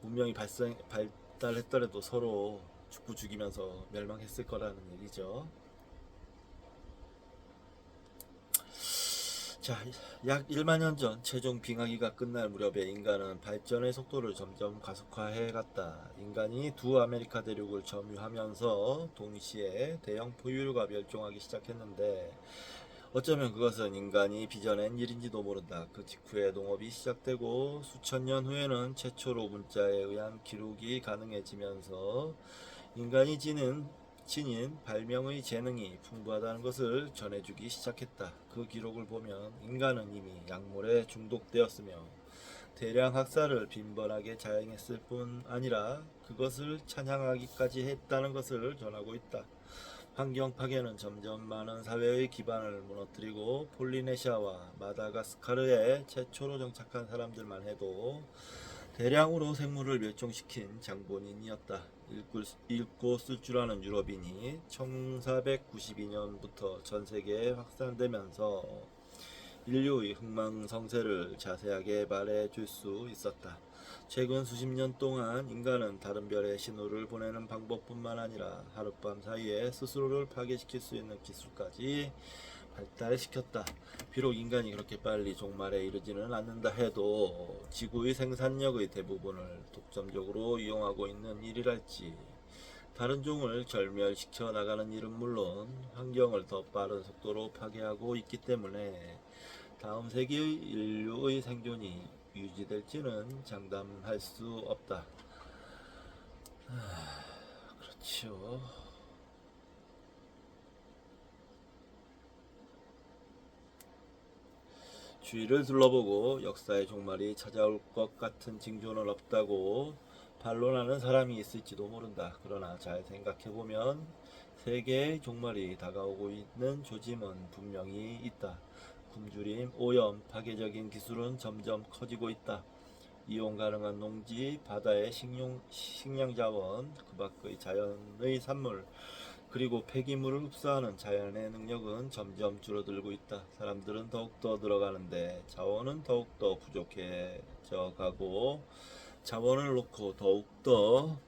문명이 발달했더라도 서로 죽이면서 멸망했을 거라는 얘기죠. 자, 약 1만 년 전 최종 빙하기가 끝날 무렵에 인간은 발전의 속도를 점점 가속화해 갔다. 인간이 두 아메리카 대륙을 점유하면서 동시에 대형 포유류가 멸종하기 시작했는데 어쩌면 그것은 인간이 빚어낸 일인지도 모른다. 그 직후에 농업이 시작되고 수천 년 후에는 최초로 문자에 의한 기록이 가능해지면서 인간이 지닌 발명의 재능이 풍부하다는 것을 전해주기 시작했다. 그 기록을 보면 인간은 이미 약물에 중독되었으며 대량 학살을 빈번하게 자행했을 뿐 아니라 그것을 찬양하기까지 했다는 것을 전하고 있다. 환경 파괴는 점점 많은 사회의 기반을 무너뜨리고 폴리네시아와 마다가스카르에 최초로 정착한 사람들만 해도 대량으로 생물을 멸종시킨 장본인이었다. 읽고 쓸 줄 아는 유럽인이 1492년부터 전 세계에 확산되면서 인류의 흥망성쇠를 자세하게 말해줄 수 있었다. 최근 수십 년 동안 인간은 다른 별에 신호를 보내는 방법뿐만 아니라 하룻밤 사이에 스스로를 파괴시킬 수 있는 기술까지 발달시켰다. 비록 인간이 그렇게 빨리 종말에 이르지는 않는다 해도 지구의 생산력의 대부분을 독점적으로 이용하고 있는 일이랄지 다른 종을 절멸시켜 나가는 일은 물론 환경을 더 빠른 속도로 파괴하고 있기 때문에 다음 세기의 인류의 생존이 유지될지는 장담할 수 없다. 그렇죠. 주위를 둘러보고 역사의 종말이 찾아올 것 같은 징조는 없다고 반론하는 사람이 있을지도 모른다. 그러나 잘 생각해보면 세계의 종말이 다가오고 있는 조짐은 분명히 있다. 굶주림, 오염, 파괴적인 기술은 점점 커지고 있다. 이용 가능한 농지, 바다의 식량 자원, 그 밖의 자연의 산물, 그리고 폐기물을 흡수하는 자연의 능력은 점점 줄어들고 있다. 사람들은 더욱더 늘어가는데 자원은 더욱더 부족해져 가고 자원을 놓고 더욱더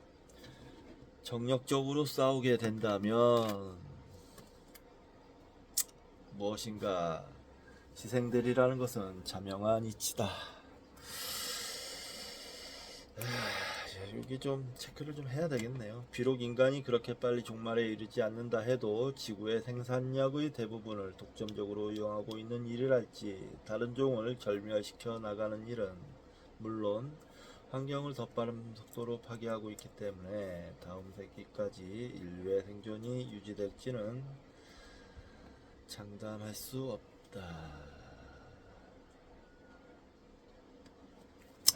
정력적으로 싸우게 된다면 무엇인가 희생되리라는 것은 자명한 이치다. 여기 좀 체크를 좀 해야 되겠네요. 비록 인간이 그렇게 빨리 종말에 이르지 않는다 해도 지구의 생산력의 대부분을 독점적으로 이용하고 있는 일이랄지 다른 종을 절멸시켜 나가는 일은 물론 환경을 더 빠른 속도로 파괴하고 있기 때문에 다음 세기까지 인류의 생존이 유지될지는 장담할 수 없다.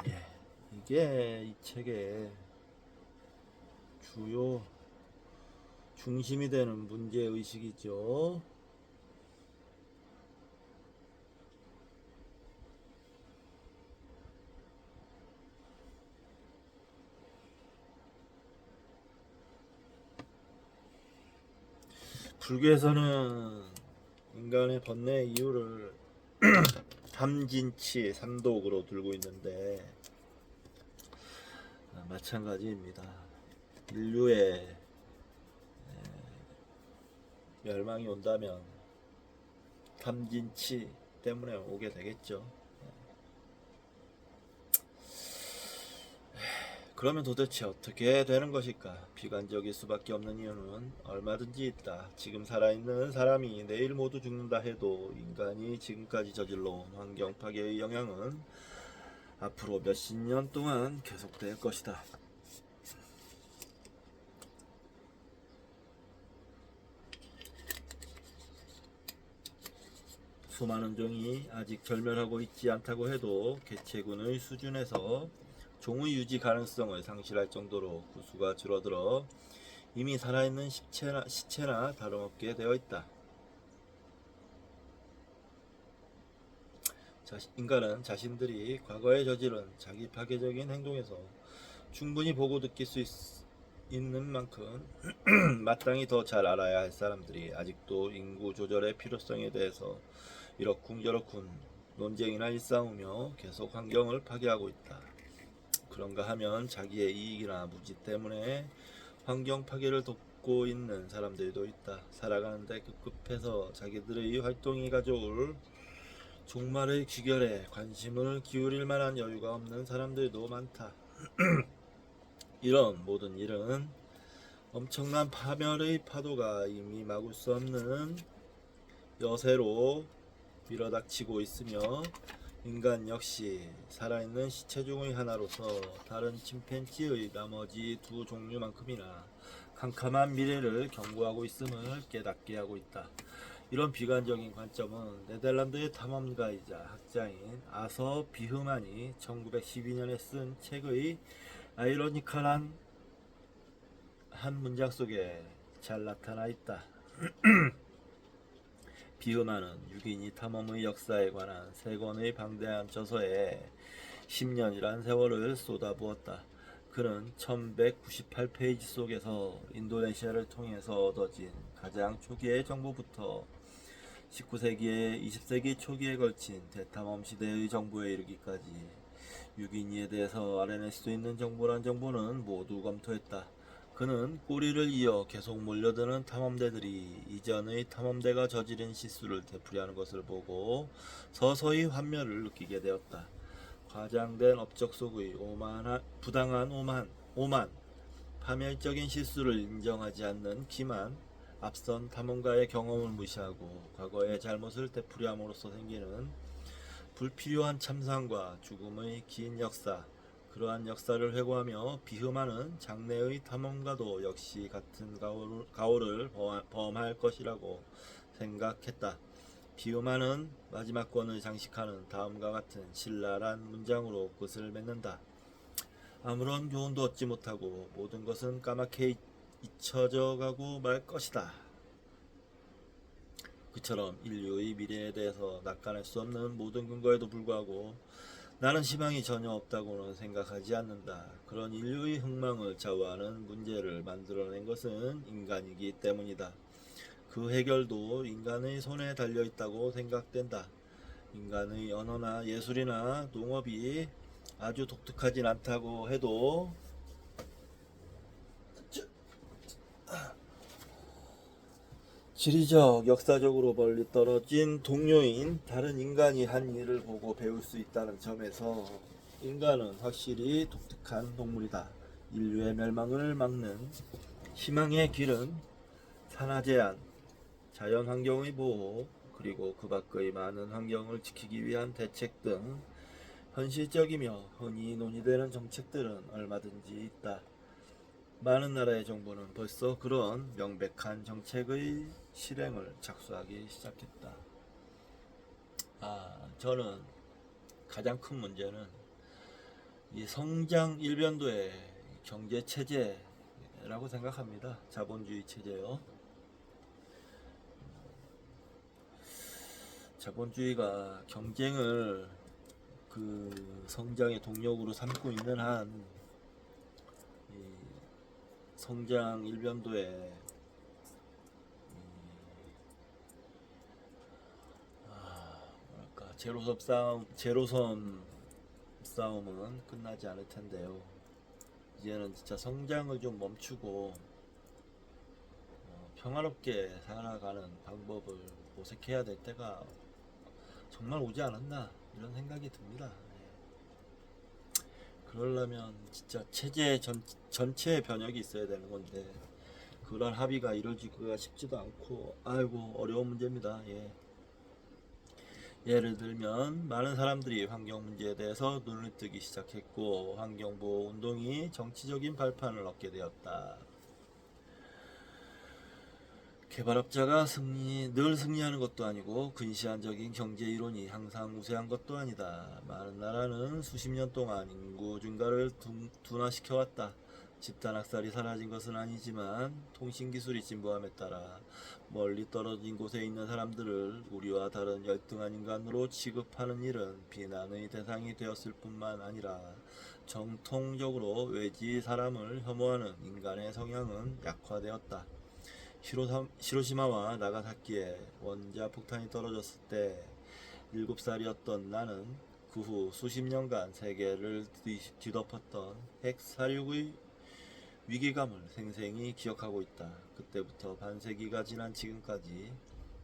예, 이게 이 책의 주요 중심이 되는 문제의식이죠. 불교에서는 인간의 번뇌의 이유를 탐진치 삼독으로 들고 있는데 마찬가지입니다. 인류의 멸망이 온다면 탐진치 때문에 오게 되겠죠. 그러면 도대체 어떻게 되는 것일까? 비관적일 수밖에 없는 이유는 얼마든지 있다. 지금 살아있는 사람이 내일 모두 죽는다 해도 인간이 지금까지 저질러온 환경 파괴의 영향은 앞으로 몇십 년 동안 계속될 것이다. 수많은 종이 아직 절멸하고 있지 않다고 해도 개체군의 수준에서 종의 유지 가능성을 상실할 정도로 구수가 줄어들어 이미 살아있는 시체나 다름없게 되어 있다. 인간은 자신들이 과거에 저지른 자기 파괴적인 행동에서 충분히 보고 느낄 수 있는 만큼 마땅히 더 잘 알아야 할 사람들이 아직도 인구 조절의 필요성에 대해서 이렇쿵저렇쿵 논쟁이나 일싸우며 계속 환경을 파괴하고 있다. 그런가 하면 자기의 이익이나 무지 때문에 환경 파괴를 돕고 있는 사람들도 있다. 살아가는데 급급해서 자기들의 활동이 가져올 종말의 귀결에 관심을 기울일 만한 여유가 없는 사람들도 많다. 이런 모든 일은 엄청난 파멸의 파도가 이미 막을 수 없는 여세로 밀어닥치고 있으며 인간 역시 살아있는 시체 중의 하나로서 다른 침팬지의 나머지 두 종류만큼이나 캄캄한 미래를 경고하고 있음을 깨닫게 하고 있다. 이런 비관적인 관점은 네덜란드의 탐험가이자 학자인 아서 비흐만이 1912년에 쓴 책의 아이러니컬한 한 문장 속에 잘 나타나 있다. 비흐만은 6인이 탐험의 역사에 관한 세 권의 방대한 저서에 10년이란 세월을 쏟아부었다. 그는 1198페이지 속에서 인도네시아를 통해서 얻어진 가장 초기의 정보부터 19세기에 20세기 초기에 걸친 대탐험 시대의 정보에 이르기까지 6인이에 대해서 알아낼 수 있는 정보란 정보는 모두 검토했다. 그는 꼬리를 이어 계속 몰려드는 탐험대들이 이전의 탐험대가 저지른 실수를 되풀이하는 것을 보고 서서히 환멸을 느끼게 되었다. 과장된 업적 속의 부당한 오만, 파멸적인 실수를 인정하지 않는 기만, 앞선 탐험가의 경험을 무시하고 과거의 잘못을 되풀이함으로써 생기는 불필요한 참상과 죽음의 긴 역사, 그러한 역사를 회고하며 비흐만은 장래의 탐험가도 역시 같은 가오를 범할 것이라고 생각했다. 비흐만은 마지막 권을 장식하는 다음과 같은 신랄한 문장으로 끝을 맺는다. 아무런 교훈도 얻지 못하고 모든 것은 까맣게 잊혀져 가고 말 것이다. 그처럼 인류의 미래에 대해서 낙관할 수 없는 모든 근거에도 불구하고 나는 희망이 전혀 없다고는 생각하지 않는다. 그런 인류의 흥망을 좌우하는 문제를 만들어낸 것은 인간이기 때문이다. 그 해결도 인간의 손에 달려있다고 생각된다. 인간의 언어나 예술이나 농업이 아주 독특하진 않다고 해도 지리적, 역사적으로 멀리 떨어진 동료인 다른 인간이 한 일을 보고 배울 수 있다는 점에서 인간은 확실히 독특한 동물이다. 인류의 멸망을 막는 희망의 길은 산화 제한, 자연 환경의 보호, 그리고 그 밖의 많은 환경을 지키기 위한 대책 등 현실적이며 흔히 논의되는 정책들은 얼마든지 있다. 많은 나라의 정부는 벌써 그런 명백한 정책의 실행을 착수하기 시작했다. 저는 가장 큰 문제는 이 성장 일변도의 경제 체제라고 생각합니다. 자본주의 체제요. 자본주의가 경쟁을 그 성장의 동력으로 삼고 있는 한, 이 성장 일변도의 제로섬 싸움은 끝나지 않을 텐데요. 이제는 진짜 성장을 좀 멈추고 평화롭게 살아가는 방법을 모색해야 될 때가 정말 오지 않았나, 이런 생각이 듭니다. 그러려면 진짜 체제 전체의 변혁이 있어야 되는 건데, 그런 합의가 이루어지기가 쉽지도 않고, 아이고 어려운 문제입니다. 예를 들면 많은 사람들이 환경 문제에 대해서 눈을 뜨기 시작했고, 환경보호 운동이 정치적인 발판을 얻게 되었다. 개발업자가 늘 승리하는 것도 아니고, 근시안적인 경제 이론이 항상 우세한 것도 아니다. 많은 나라는 수십 년 동안 인구 증가를 둔화시켜왔다. 집단 학살이 사라진 것은 아니지만 통신기술이 진보함에 따라 멀리 떨어진 곳에 있는 사람들을 우리와 다른 열등한 인간으로 취급하는 일은 비난의 대상이 되었을 뿐만 아니라 정통적으로 외지 사람을 혐오하는 인간의 성향은 약화되었다. 히로시마와 나가사키에 원자 폭탄이 떨어졌을 때 7살이었던 나는 그 후 수십 년간 세계를 뒤덮었던 핵 사륙의 위기감을 생생히 기억하고 있다. 그때부터 반세기가 지난 지금까지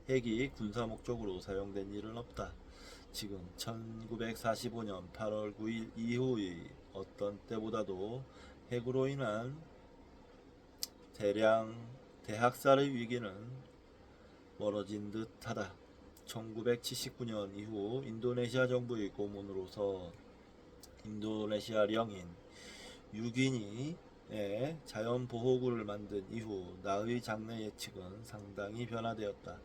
핵이 군사 목적으로 사용된 일은 없다. 지금 1945년 8월 9일 이후의 어떤 때보다도 핵으로 인한 대학살의 위기는 멀어진 듯하다. 1979년 이후 인도네시아 정부의 고문으로서 인도네시아 령인 유기니에 자연보호구를 만든 이후 나의 장래 예측은 상당히 변화되었다.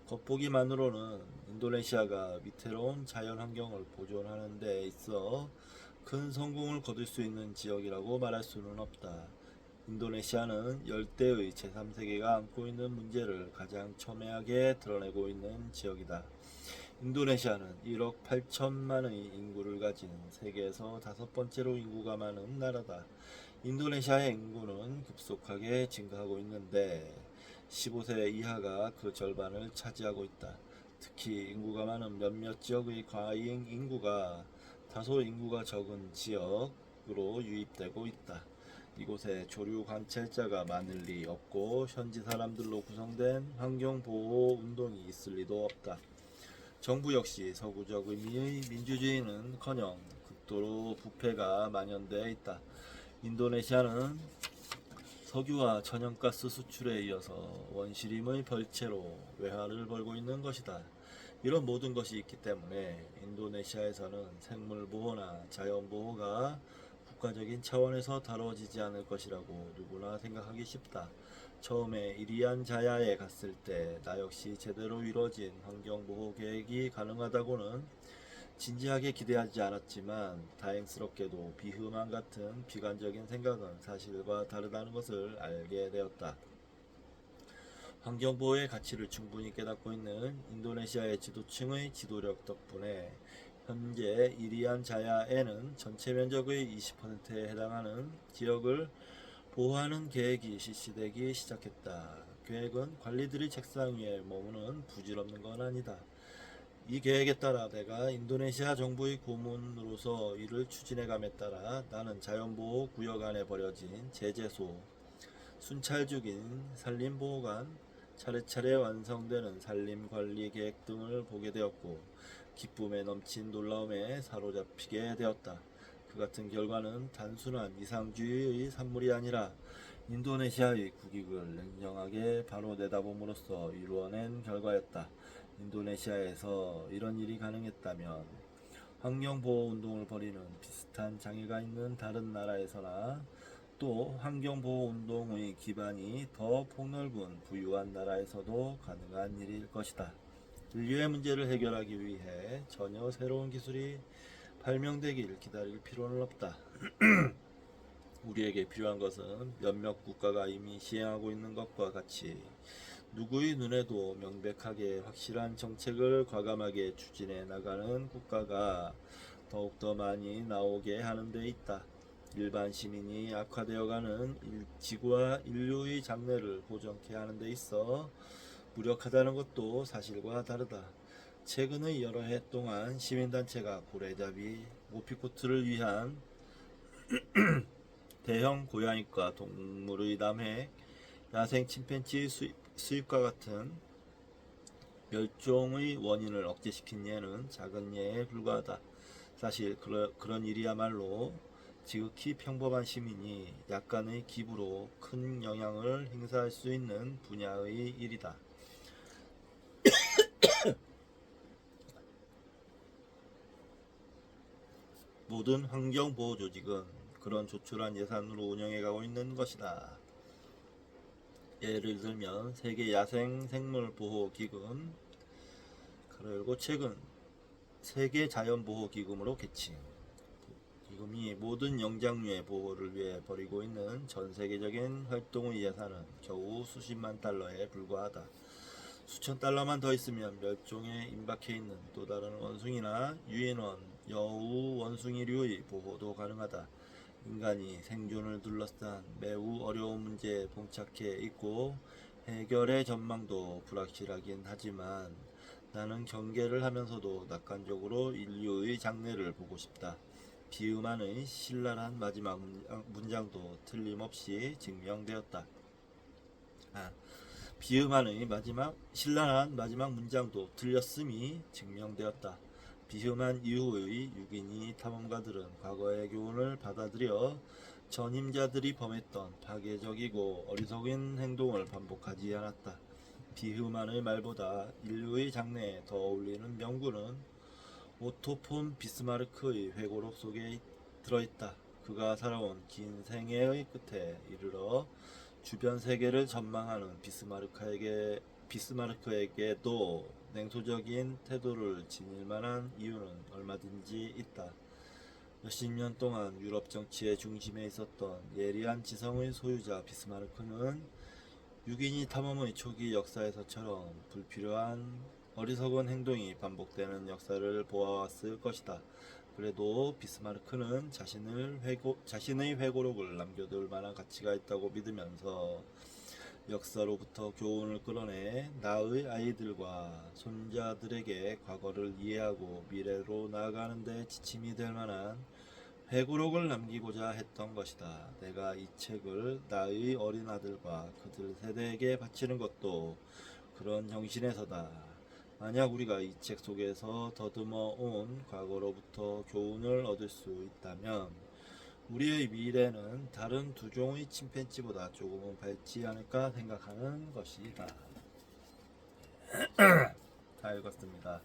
겉보기만으로는 인도네시아가 위태로운 자연환경을 보존하는 데 있어 큰 성공을 거둘 수 있는 지역이라고 말할 수는 없다. 인도네시아는 열대의 제3세계가 안고 있는 문제를 가장 첨예하게 드러내고 있는 지역이다. 인도네시아는 1억 8천만의 인구를 가진 세계에서 5번째로 인구가 많은 나라다. 인도네시아의 인구는 급속하게 증가하고 있는데 15세 이하가 그 절반을 차지하고 있다. 특히 인구가 많은 몇몇 지역의 과잉 인구가 다소 인구가 적은 지역으로 유입되고 있다. 이곳에 조류 관찰자가 많을 리 없고 현지 사람들로 구성된 환경보호 운동이 있을 리도 없다. 정부 역시 서구적 의미의 민주주의는커녕 극도로 부패가 만연되어 있다. 인도네시아는 석유와 천연가스 수출에 이어서 원시림의 벌채로 외화를 벌고 있는 것이다. 이런 모든 것이 있기 때문에 인도네시아에서는 생물보호나 자연보호가 국가적인 차원에서 다뤄지지 않을 것이라고 누구나 생각하기 쉽다. 처음에 이리안 자야에 갔을 때 나 역시 제대로 이루어진 환경보호 계획이 가능하다고는 진지하게 기대하지 않았지만 다행스럽게도 비흐만 같은 비관적인 생각은 사실과 다르다는 것을 알게 되었다. 환경보호의 가치를 충분히 깨닫고 있는 인도네시아의 지도층의 지도력 덕분에 현재 이리안 자야에는 전체 면적의 20%에 해당하는 지역을 보호하는 계획이 실시되기 시작했다. 계획은 관리들의 책상 위에 머무는 부질없는 건 아니다. 이 계획에 따라 내가 인도네시아 정부의 고문으로서 이를 추진해감에 따라 나는 자연보호 구역 안에 버려진 제재소, 순찰중인 산림보호관, 차례차례 완성되는 산림관리 계획 등을 보게 되었고 기쁨에 넘친 놀라움에 사로잡히게 되었다. 그 같은 결과는 단순한 이상주의의 산물이 아니라 인도네시아의 국익을 냉정하게 바로 내다봄으로써 이루어낸 결과였다. 인도네시아에서 이런 일이 가능했다면 환경보호운동을 벌이는 비슷한 장애가 있는 다른 나라에서나 또 환경보호운동의 기반이 더 폭넓은 부유한 나라에서도 가능한 일일 것이다. 인류의 문제를 해결하기 위해 전혀 새로운 기술이 발명되길 기다릴 필요는 없다. 우리에게 필요한 것은 몇몇 국가가 이미 시행하고 있는 것과 같이 누구의 눈에도 명백하게 확실한 정책을 과감하게 추진해 나가는 국가가 더욱더 많이 나오게 하는 데 있다. 일반 시민이 악화되어가는 지구와 인류의 장래를 보존케 하는 데 있어 무력하다는 것도 사실과 다르다. 최근의 여러 해 동안 시민단체가 고래잡이, 모피코트를 위한 대형 고양이과 동물의 남획, 야생 침팬지 수입과 같은 멸종의 원인을 억제시킨 예는 작은 예에 불과하다. 사실 그런 일이야말로 지극히 평범한 시민이 약간의 기부로 큰 영향을 행사할 수 있는 분야의 일이다. 모든 환경보호 조직은 그런 조촐한 예산으로 운영해가고 있는 것이다. 예를 들면 세계 야생생물보호기금, 그리고 최근 세계 자연보호기금으로 개칭. 기금이 모든 영장류의 보호를 위해 벌이고 있는 전 세계적인 활동의 예산은 겨우 수십만 달러에 불과하다. 수천 달러만 더 있으면 멸종에 임박해 있는 또 다른 원숭이나 유인원, 여우 원숭이류의 보호도 가능하다. 인간이 생존을 둘러싼 매우 어려운 문제에 봉착해 있고 해결의 전망도 불확실하긴 하지만 나는 경계를 하면서도 낙관적으로 인류의 장래를 보고 싶다. 비음안의 신랄한 마지막 문장도 틀림없이 증명되었다. 비음안의 신랄한 마지막 문장도 틀렸음이 증명되었다. 비음안 이후의 유기니 탐험가들은 과거의 교훈을 받아들여 전임자들이 범했던 파괴적이고 어리석은 행동을 반복하지 않았다. 비음안의 말보다 인류의 장래에 더 어울리는 명구는 오토 폰 비스마르크의 회고록 속에 들어있다. 그가 살아온 긴 생애의 끝에 이르러 주변 세계를 전망하는 비스마르크에게도 냉소적인 태도를 지닐 만한 이유는 얼마든지 있다. 몇십 년 동안 유럽 정치의 중심에 있었던 예리한 지성의 소유자 비스마르크는 유기니 탐험의 초기 역사에서처럼 불필요한 어리석은 행동이 반복되는 역사를 보아왔을 것이다. 그래도 비스마르크는 자신의 회고록을 남겨둘 만한 가치가 있다고 믿으면서 역사로부터 교훈을 끌어내 나의 아이들과 손자들에게 과거를 이해하고 미래로 나아가는 데 지침이 될 만한 회고록을 남기고자 했던 것이다. 내가 이 책을 나의 어린 아들과 그들 세대에게 바치는 것도 그런 정신에서다. 만약 우리가 이 책 속에서 더듬어 온 과거로부터 교훈을 얻을 수 있다면 우리의 미래는 다른 두 종의 침팬지보다 조금은 밝지 않을까 생각하는 것이다. 다 읽었습니다.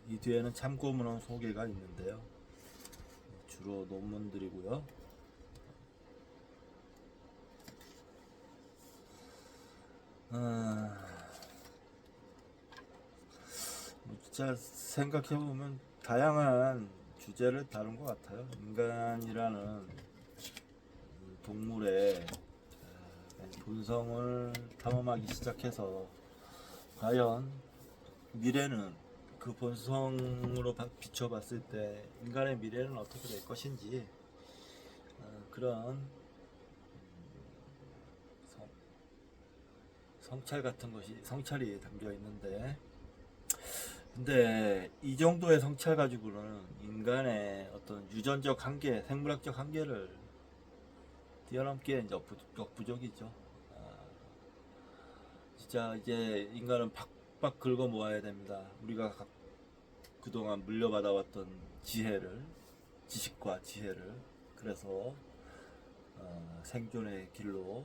이 뒤에는 참고문헌 소개가 있는데요. 주로 논문들이고요. 진짜 생각해보면 다양한 주제를 다룬 것 같아요. 인간이라는 동물의 본성을 탐험하기 시작해서 과연 미래는 그 본성으로 비춰봤을 때 인간의 미래는 어떻게 될 것인지 그런 성찰 같은 것이 성찰이 담겨 있는데, 근데 이 정도의 성찰 가지고는 인간의 어떤 유전적 한계, 생물학적 한계를 뛰어넘기에 이제 역부족이죠. 진짜 이제 인간은 빡빡 긁어 모아야 됩니다. 우리가 그동안 물려받아왔던 지식과 지혜를. 그래서 생존의 길로,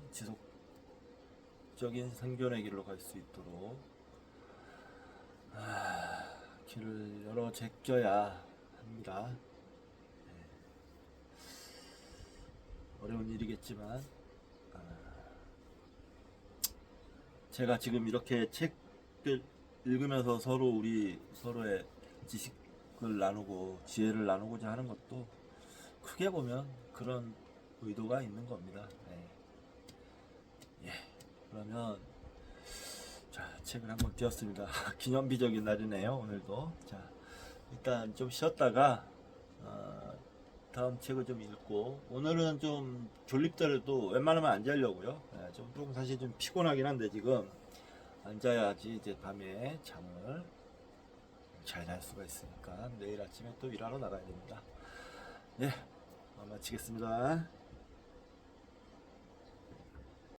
지속적인 생존의 길로 갈 수 있도록 길을 열어 제껴야 합니다. 어려운 일이겠지만 제가 지금 이렇게 책을 읽으면서 서로의 지식을 나누고 지혜를 나누고자 하는 것도 크게 보면 그런 의도가 있는 겁니다. 예. 그러면 자, 책을 한번 띄웠습니다. 기념비적인 날이네요, 오늘도. 자, 일단 좀 쉬었다가 다음 책을 좀 읽고, 오늘은 좀 졸립더라도 웬만하면 안 자려고요. 좀 사실 좀 피곤하긴 한데 지금 앉아야지 이제 밤에 잠을 잘 잘 수가 있으니까 내일 아침에 또 일하러 나가야 됩니다. 예, 마치겠습니다.